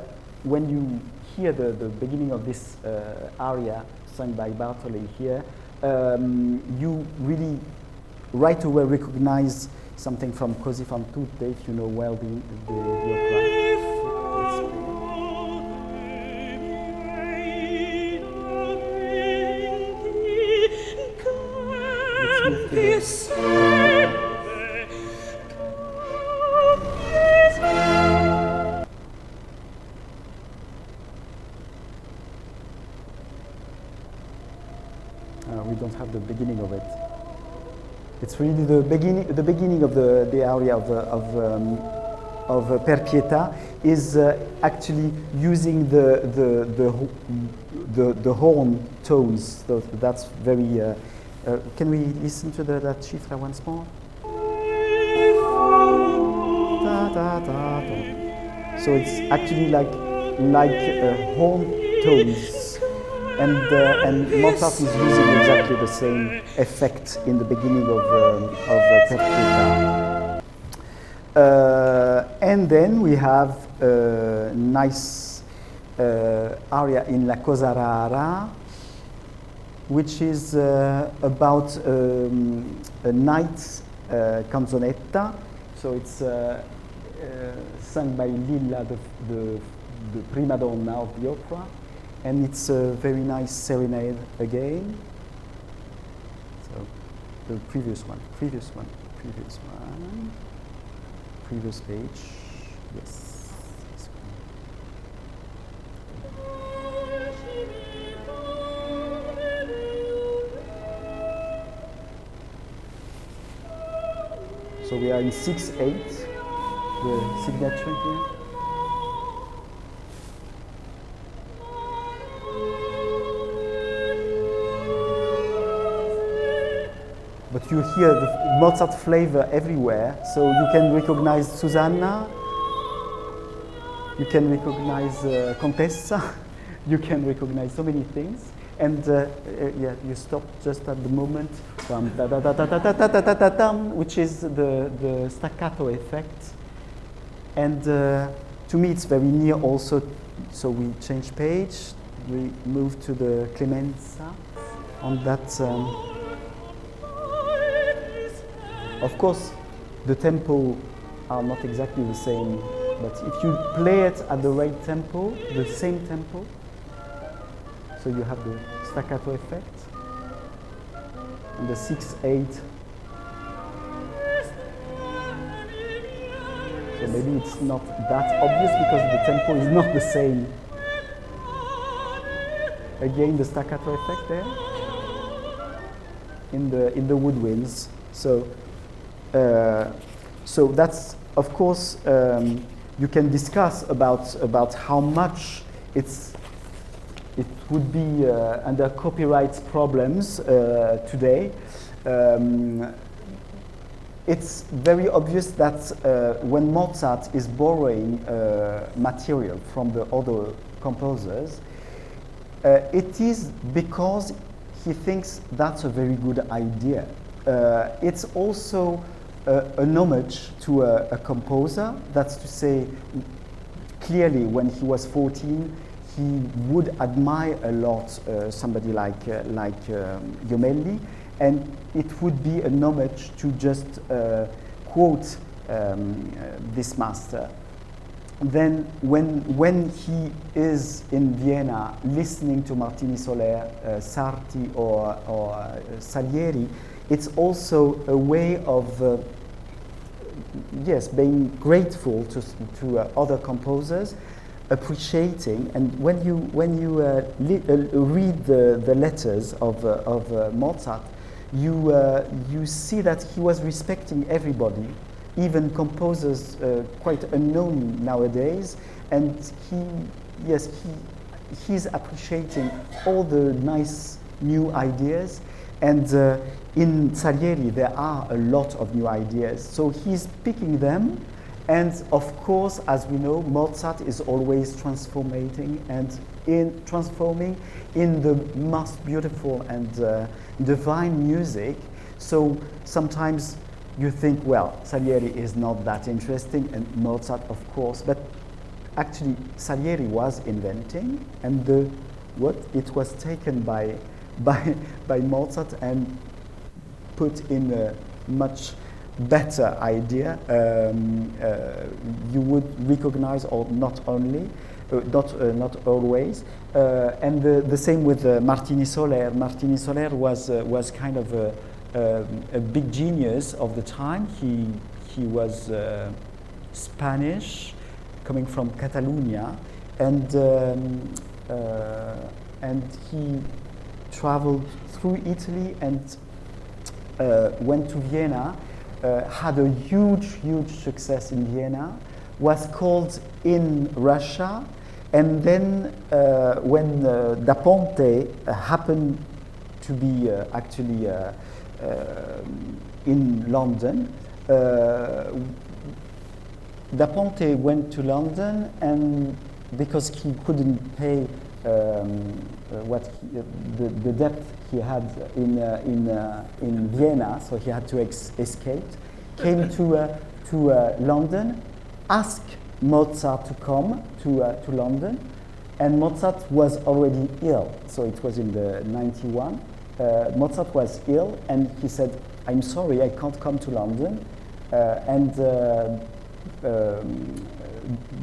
when you hear the beginning of this aria sung by Bartoli here, you really right away recognize something from Così fan tutte, if you know well the opera. We don't have the beginning of it. It's really the beginning of the aria of Per Pietà is actually using the horn tones. So that's very. Can we listen to that cifra once more? Da, da, da, da. So it's actually like horn tones. And Mozart is using exactly the same effect in the beginning of Per Pietà. And then we have a nice aria in La Cosa Rara, which is about a night canzonetta. So it's sung by Lilla, the prima donna of the opera. And it's a very nice serenade again. So the previous page, yes. So we are in 6/8, the signature here. But you hear the Mozart flavor everywhere, so you can recognize Susanna, you can recognize Contessa, you can recognize so many things, and yeah, you stop just at the moment, which is the staccato effect, and to me it's very near also. So we change page, we move to the Clemenza on that. Of course, the tempo are not exactly the same, but if you play it at the right tempo, the same tempo, so you have the staccato effect, and the 6/8. So maybe it's not that obvious because the tempo is not the same. again the staccato effect there in the woodwinds. So so that's, of course, you can discuss about how much it would be under copyright problems today. It's very obvious that when Mozart is borrowing material from the other composers, it is because he thinks that's a very good idea. It's also an homage to a composer. That's to say, clearly when he was 14, he would admire a lot somebody like Jomelli, and it would be an homage to just quote this master. Then when he is in Vienna listening to Martini Soler, Sarti or Salieri, it's also a way of yes, being grateful to other composers, appreciating. And when you read the letters of Mozart, you see that he was respecting everybody, even composers quite unknown nowadays, and he's appreciating all the nice new ideas. And in Salieri there are a lot of new ideas, so he's picking them. And of course, as we know, Mozart is always transforming in the most beautiful and divine music. So sometimes you think, well, Salieri is not that interesting, and Mozart, of course, but actually Salieri was inventing, and it was taken by Mozart and put in a much better idea. You would recognize, or not only, not always, and the same with Martini Soler. Martini Soler was kind of a big genius of the time. He was Spanish, coming from Catalonia, and he traveled through Italy and went to Vienna. Had a huge success in Vienna, was called in Russia, and then when Da Ponte happened to be actually in London, Da Ponte went to London, and because he couldn't pay the debt he had in Vienna, so he had to escape. Came to London, asked Mozart to come to London, and Mozart was already ill. So it was in the 91. Mozart was ill, and he said, "I'm sorry, I can't come to London." And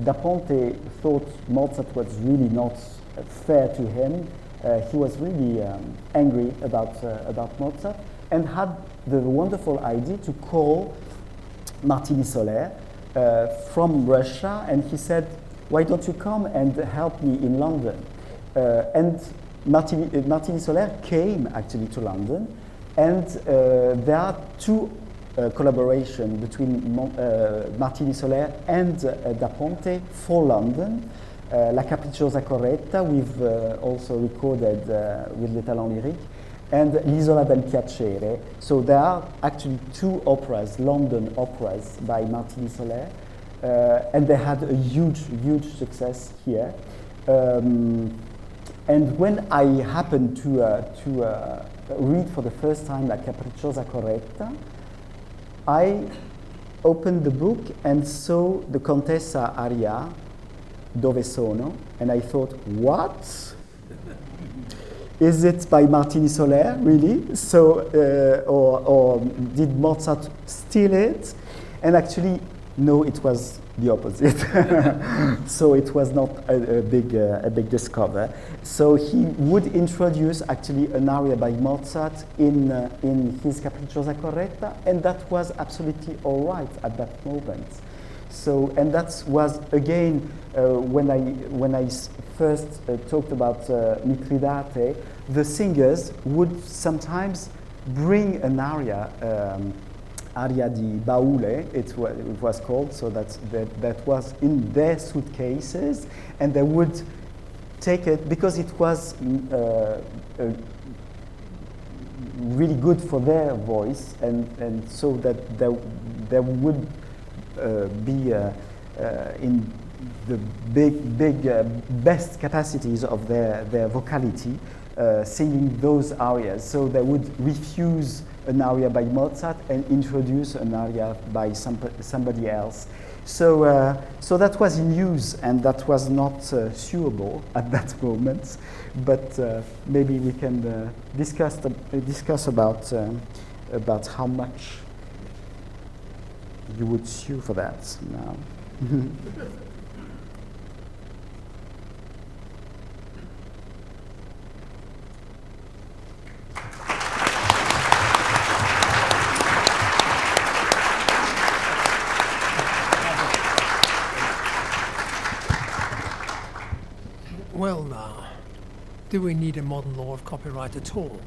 Da Ponte thought Mozart was really not fair to him. He was really angry about Mozart, and had the wonderful idea to call Martini Soler from Russia, and he said, "Why don't you come and help me in London?" And Martini Soler came actually to London, and there are two collaborations between Martini Soler and Da Ponte for London. La Capricciosa Corretta, we've also recorded with Les Talens Lyriques, and L'Isola del Piacere. So there are actually two operas, London operas by Martini Soler, and they had a huge success here. And when I happened to read for the first time La Capricciosa Corretta, I opened the book and saw the Contessa aria, Dove sono? And I thought, what? Is it by Martini Soler, really? So, or did Mozart steal it? And actually, no, it was the opposite. So it was not a big discovery. So he would introduce actually an aria by Mozart in his Capricciosa Corretta, and that was absolutely all right at that moment. So, and that was again when I first talked about Mitridate, the singers would sometimes bring an aria, aria di baule, it was called, so that was in their suitcases, and they would take it because it was really good for their voice, and so that there would be in the big best capacities of their vocality, singing those arias. So they would refuse an aria by Mozart and introduce an aria by somebody else. So, so that was in use, and that was not suable at that moment. But maybe we can discuss about how much you would sue for that now. Well now, do we need a modern law of copyright at all?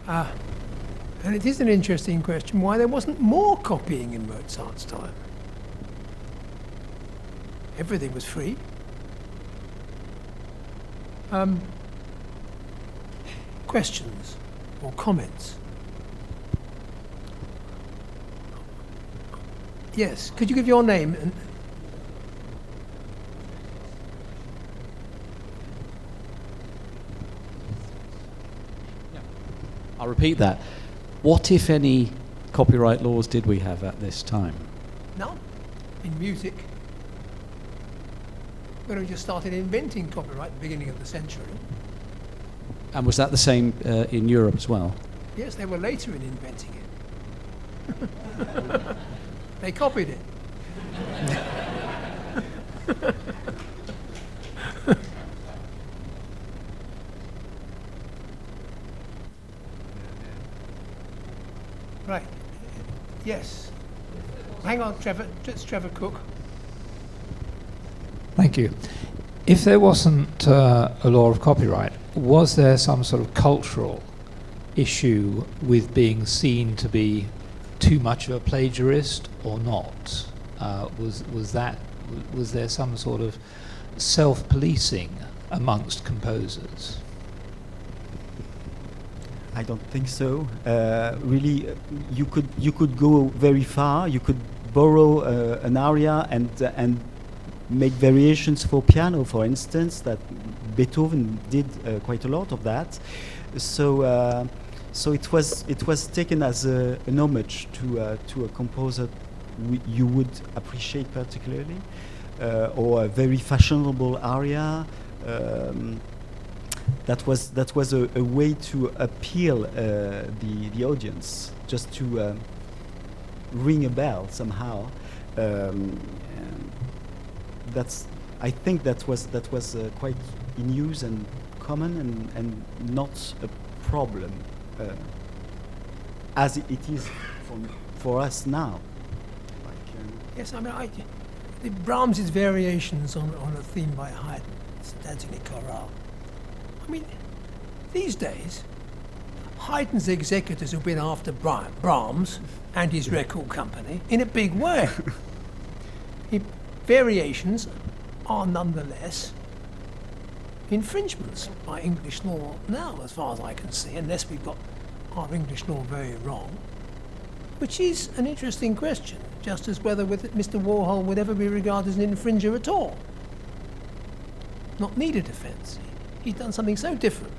And it is an interesting question why there wasn't more copying in Mozart's time. Everything was free. Questions or comments? Yes, could you give your name? And I'll repeat that. What, if any, copyright laws did we have at this time? none in music. When we just started inventing copyright at the beginning of the century. And was that the same in Europe as well? Yes, they were later in inventing it. They copied it. Right. Yes. Hang on, Trevor. It's Trevor Cook. Thank you. If there wasn't a law of copyright, was there some sort of cultural issue with being seen to be too much of a plagiarist or not? Was there some sort of self-policing amongst composers? I don't think so. Really, you could go very far. You could borrow an aria and make variations for piano, for instance. That Beethoven did quite a lot of that. So, so it was taken as an homage to a composer you would appreciate particularly, or a very fashionable aria. That was a way to appeal the audience, just to ring a bell somehow. I think that was quite in use and common and not a problem as it is for us now. Yes, I mean, the Brahms's variations on a theme by Haydn, Dancing in Chorale. I mean, these days, Haydn's executors have been after Brahms and his record company in a big way. Variations are nonetheless infringements by English law now, as far as I can see, unless we've got our English law very wrong, which is an interesting question, just as whether Mr. Warhol would ever be regarded as an infringer at all. Not need a defence. He's done something so different.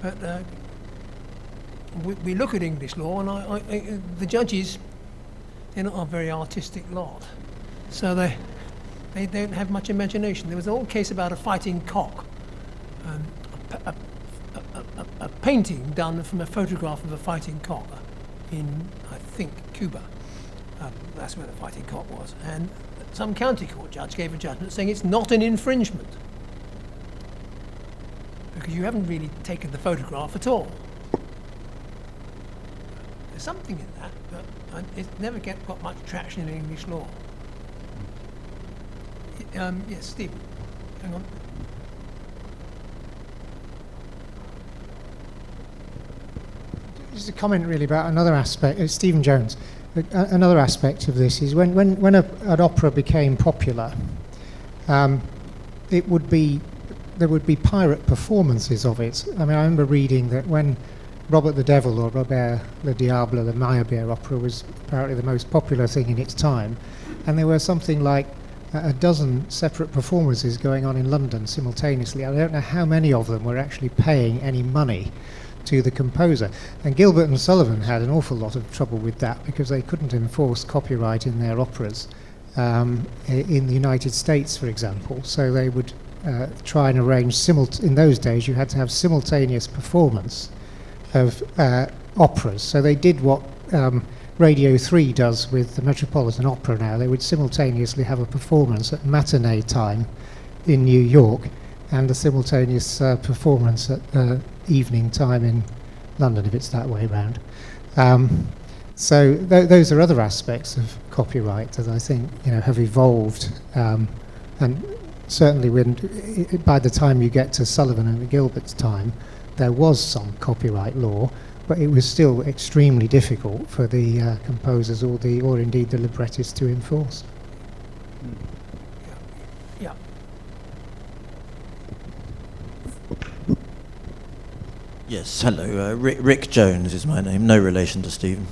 But we look at English law, and the judges, they're not a very artistic lot. So they don't have much imagination. There was an old case about a fighting cock, a painting done from a photograph of a fighting cock in, I think, Cuba. That's where the fighting cock was. And some county court judge gave a judgment saying it's not an infringement because you haven't really taken the photograph at all. There's something in that, but it's never got much traction in English law. Yes, Stephen, hang on. Just a comment really about another aspect. Stephen Jones. Another aspect of this is when an opera became popular, there would be pirate performances of it. I mean, I remember reading that when Robert the Devil or Robert le Diable, the Meyerbeer opera, was apparently the most popular thing in its time, and there were something like a dozen separate performances going on in London simultaneously. I don't know how many of them were actually paying any money to the composer. And Gilbert and Sullivan had an awful lot of trouble with that because they couldn't enforce copyright in their operas in the United States, for example. So they would try and arrange in those days you had to have simultaneous performance of operas. So they did what Radio 3 does with the Metropolitan Opera now. They would simultaneously have a performance at matinee time in New York and a simultaneous performance at evening time in London, if it's that way round. So those are other aspects of copyright that I think have evolved, and certainly by the time you get to Sullivan and Gilbert's time, there was some copyright law, but it was still extremely difficult for the composers or indeed the librettists to enforce. Yeah. Yes, hello. Rick Jones is my name, no relation to Stephen.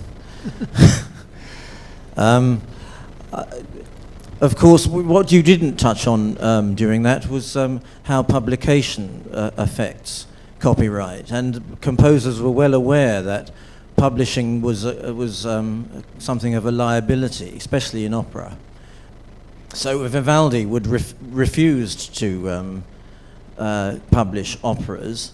Of course, what you didn't touch on during that was how publication affects copyright, and composers were well aware that publishing was something of a liability, especially in opera. So Vivaldi would refused to publish operas,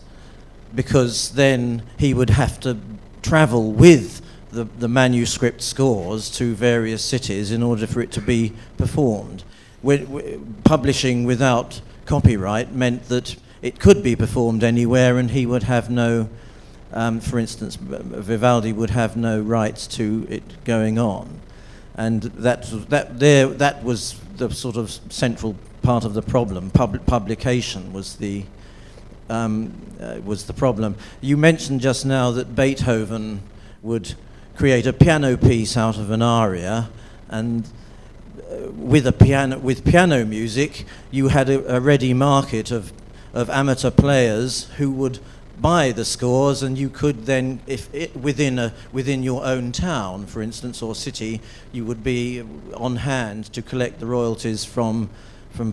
because then he would have to travel with the manuscript scores to various cities in order for it to be performed. Publishing without copyright meant that it could be performed anywhere, and he would have no, for instance, Vivaldi would have no rights to it going on. And that was the sort of central part of the problem. Publication was the problem. You mentioned just now that Beethoven would create a piano piece out of an aria, and with piano music, you had a ready market of amateur players who would buy the scores, and you could then, within your own town, for instance, or city, you would be on hand to collect the royalties from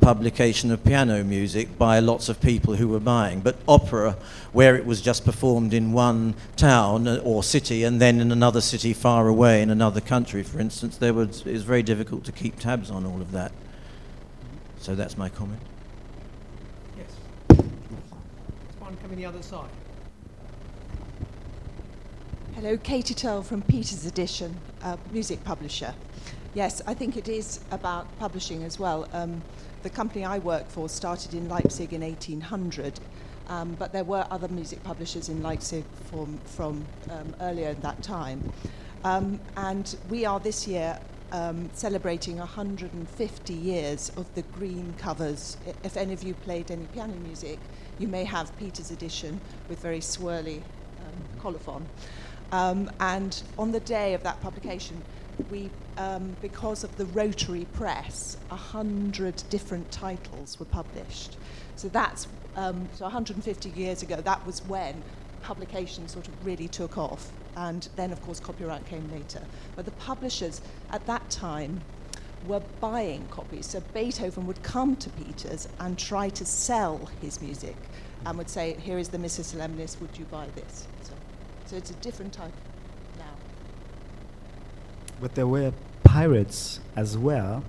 publication of piano music by lots of people who were buying. But opera, where it was just performed in one town or city and then in another city far away in another country, for instance, it was very difficult to keep tabs on all of that. So that's my comment. Yes. There's one coming the other side. Hello, Katie Turl from Peter's Edition, music publisher. Yes, I think it is about publishing as well. The company I work for started in Leipzig in 1800, but there were other music publishers in Leipzig from earlier in that time. And we are this year celebrating 150 years of the green covers. If any of you played any piano music, you may have Peter's Edition with very swirly colophon. And on the day of that publication, we, because of the rotary press, 100 different titles were published. So that's, so 150 years ago, that was when publication sort of really took off. And then, of course, copyright came later. But the publishers at that time were buying copies. So Beethoven would come to Peters and try to sell his music and would say, here is the Missa Solemnis, would you buy this? So it's a different type now. But there were pirates as well.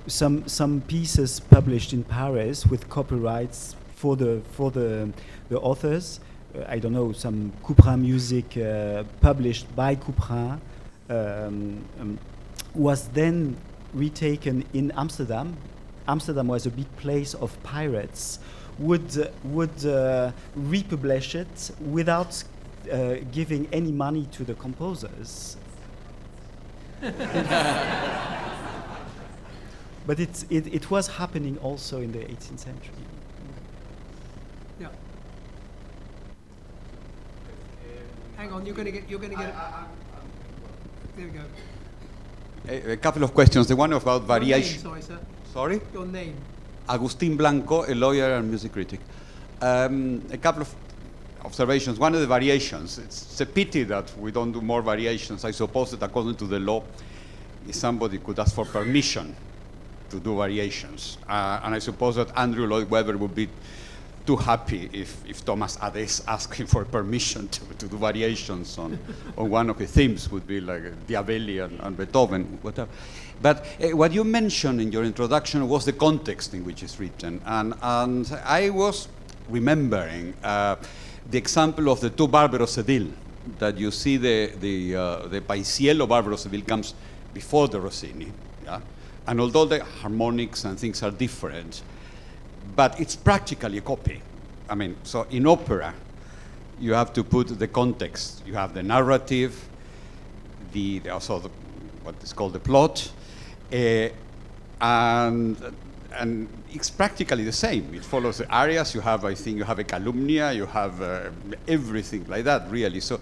Some pieces published in Paris with copyrights for the authors. I don't know, some Couperin music published by Couperin was then retaken in Amsterdam. Amsterdam was a big place of pirates. Would republish it without giving any money to the composers. But it was happening also in the 18th century. Yeah. Hang on, you're going to get. There we go. A couple of questions. The one about Your name, variation. sorry, sir. Sorry? Your name. Agustin Blanco, a lawyer and music critic. A couple of observations. One of the variations. It's a pity that we don't do more variations. I suppose that according to the law, somebody could ask for permission to do variations. And I suppose that Andrew Lloyd Webber would be too happy if Thomas Adès asked him for permission to do variations on one of his themes, would be like Diabelli and Beethoven, whatever. But what you mentioned in your introduction was the context in which it's written. And I was remembering the example of the two Barbero Seville, that you see the Paisiello Barbero Seville comes before the Rossini. Yeah? And although the harmonics and things are different, but it's practically a copy. I mean, so in opera, you have to put the context. You have the narrative, what is called the plot, and it's practically the same. It follows the arias. You have, I think, you have a calumnia. You have everything like that, really. So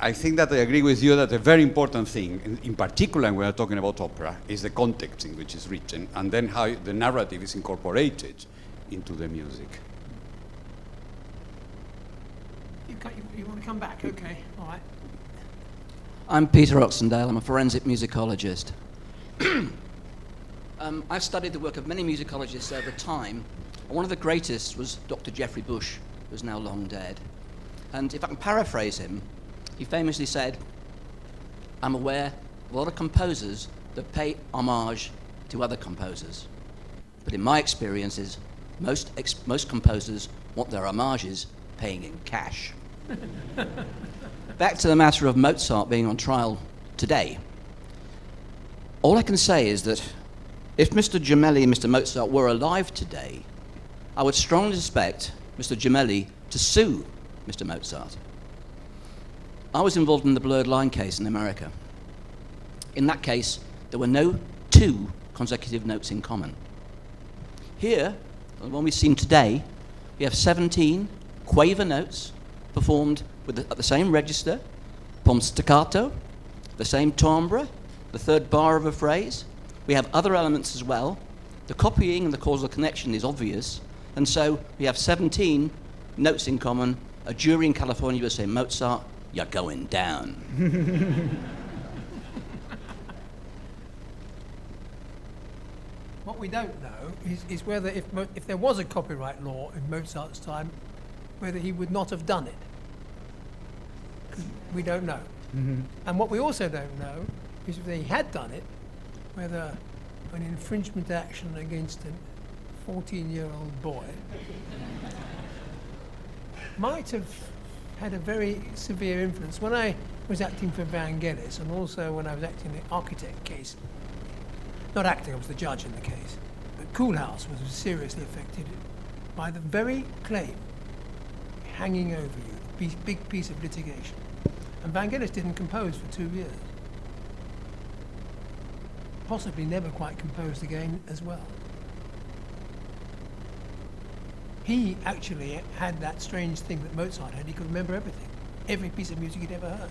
I think that I agree with you that a very important thing, in particular when we are talking about opera, is the context in which it's written, and then how the narrative is incorporated into the music. You want to come back? Okay, all right. I'm Peter Oxendale. I'm a forensic musicologist. I've studied the work of many musicologists over time. One of the greatest was Dr. Geoffrey Bush, who's now long dead. And if I can paraphrase him, he famously said, I'm aware of a lot of composers that pay homage to other composers. But in my experiences, most composers want their homages paying in cash. Back to the matter of Mozart being on trial today. All I can say is that if Mr. Gemelli and Mr. Mozart were alive today, I would strongly suspect Mr. Gemelli to sue Mr. Mozart. I was involved in the blurred line case in America. In that case, there were no two consecutive notes in common. Here, the one we've seen today, we have 17 quaver notes performed at the same register, performed staccato, the same timbre, the third bar of a phrase. We have other elements as well. The copying and the causal connection is obvious, and so we have 17 notes in common. A jury in California will say, Mozart, you're going down. What we don't know is whether if there was a copyright law in Mozart's time, whether he would not have done it. 'Cause we don't know. Mm-hmm. And what we also don't know is if he had done it, whether an infringement action against a 14-year-old boy might have had a very severe influence. When I was acting for Vangelis, and also when I was acting in the architect case, not acting, I was the judge in the case, but Koolhaas was seriously affected by the very claim hanging over you, a big piece of litigation. And Vangelis didn't compose for 2 years. Possibly never quite composed again as well. He actually had that strange thing that Mozart had. He could remember everything, every piece of music he'd ever heard.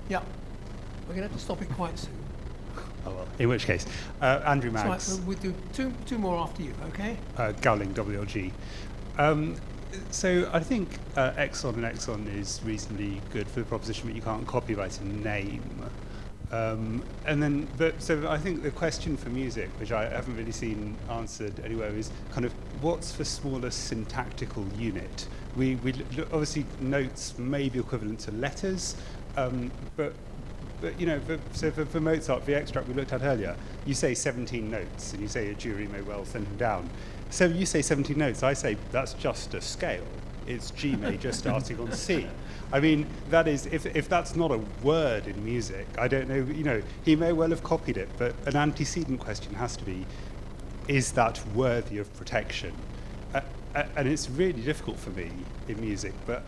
Yeah, we're going to have to stop it quite soon. Oh, well, in which case, Andrew That's Maggs. right, we'll do two more after you, okay? Gowling, WLG. So I think Exxon and Exxon is reasonably good for the proposition that you can't copyright a name. So I think the question for music, which I haven't really seen answered anywhere, is kind of what's the smallest syntactical unit? We obviously notes may be equivalent to letters, but you know, for Mozart, the extract we looked at earlier, you say 17 notes, and you say a jury may well send him down. So you say 17 notes, I say that's just a scale. It's G major starting on C. I mean, that is, if that's not a word in music, I don't know, you know, he may well have copied it, but an antecedent question has to be, is that worthy of protection? And it's really difficult for me in music, but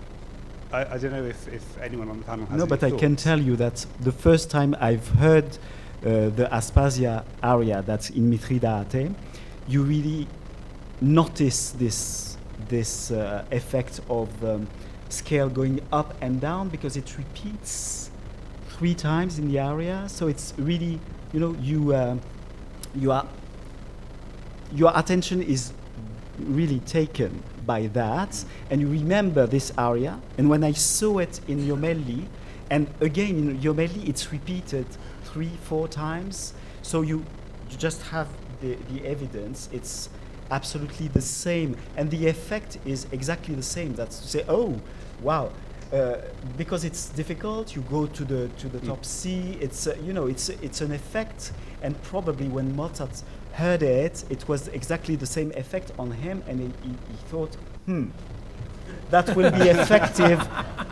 I don't know if anyone on the panel has No, any but I can thoughts. tell you that the first time I've heard the Aspasia aria that's in Mithridate, you really notice this effect of scale going up and down because it repeats 3 times in the aria. So it's really, you know, your attention is really taken by that, and you remember this aria. And when I saw it in Jomelli, and again in Jomelli, it's repeated 3-4 times. So you just have the evidence. It's absolutely the same, and the effect is exactly the same. That's to say, oh, wow. Because it's difficult, you go to the top C. It's you know, it's an effect, and probably when Mozart heard it, it was exactly the same effect on him, and he thought, that will be effective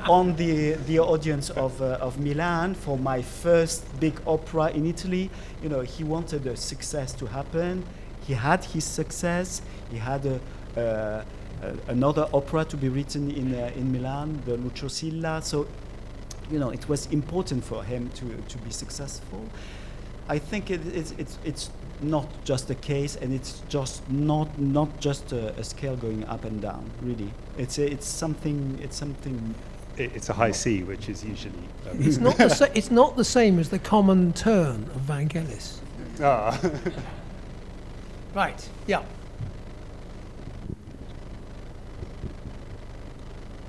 on the audience of Milan for my first big opera in Italy. You know, he wanted a success to happen. He had his success. He had another opera to be written in Milan, the Lucio Silla. So, you know, it was important for him to be successful. I think it's not just a case, and it's just not just a scale going up and down. Really, it's something. It's a high C, which is usually. It's not it's not the same as the common turn of Vangelis. Ah. Right. Yeah.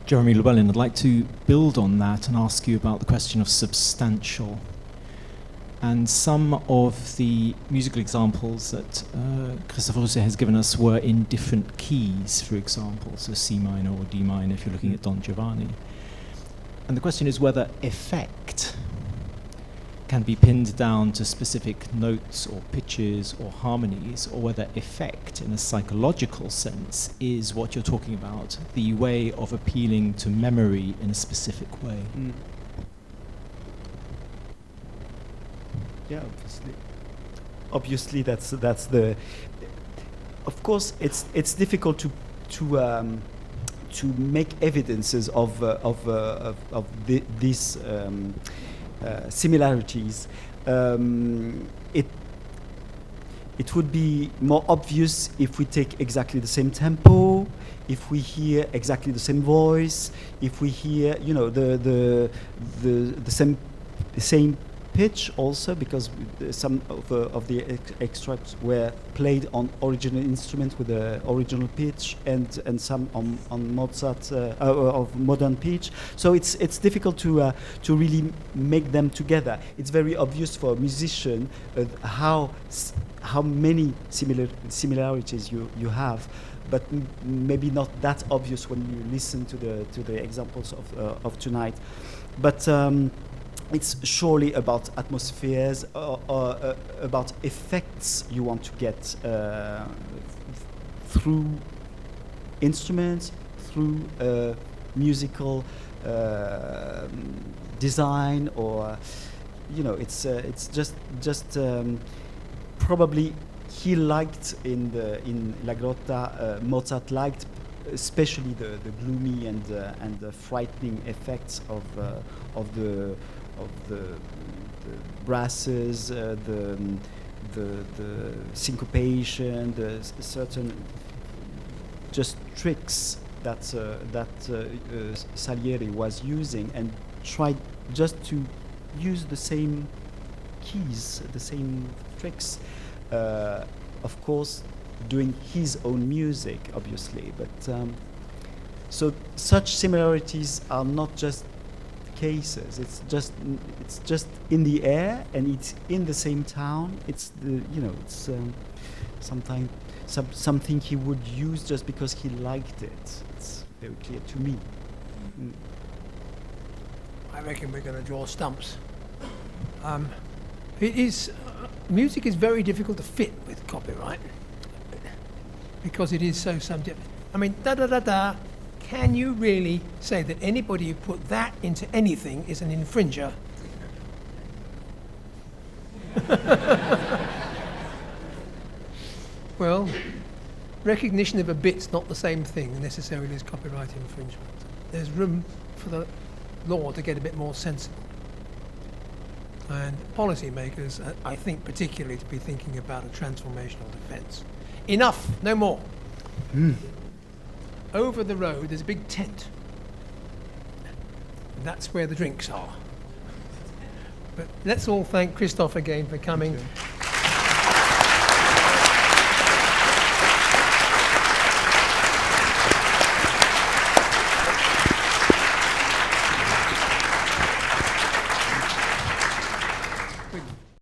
Jeremy Llewellyn, I'd like to build on that and ask you about the question of substantial. And some of the musical examples that Christophe Rousset has given us were in different keys, for example, so C minor or D minor if you're looking at Don Giovanni. And the question is whether effect can be pinned down to specific notes or pitches or harmonies, or whether effect in a psychological sense is what you're talking about, the way of appealing to memory in a specific way. Yeah, obviously that's the. Of course, it's difficult to make evidences of these similarities. It would be more obvious if we take exactly the same tempo, if we hear exactly the same voice, if we hear, you know, the same pitch also, because some of the extracts were played on original instrument with the original pitch, and some on Mozart of modern pitch. So it's difficult to really make them together. It's very obvious for a musician how many similarities you have, but maybe not that obvious when you listen to the examples of tonight. But it's surely about atmospheres or about effects you want to get through instruments, through musical design, or you know, it's just probably he liked in La Grotta. Mozart liked especially the gloomy and the frightening effects of the brasses, the syncopation, the certain just tricks that Salieri was using, and tried just to use the same keys, the same tricks. Of course, doing his own music, obviously, but so such similarities are not just cases. It's just in the air, and it's in the same town. It's it's sometimes something he would use just because he liked it. It's very clear to me. I reckon we're going to draw stumps. It is music is very difficult to fit with copyright because it is so subjective. I mean, da da da da. Can you really say that anybody who put that into anything is an infringer? Well, recognition of a bit's not the same thing necessarily as copyright infringement. There's room for the law to get a bit more sensible. And policymakers, I think particularly, to be thinking about a transformational defence. Enough, no more. Over the road there's a big tent. And that's where the drinks are. But let's all thank Christoph again for coming.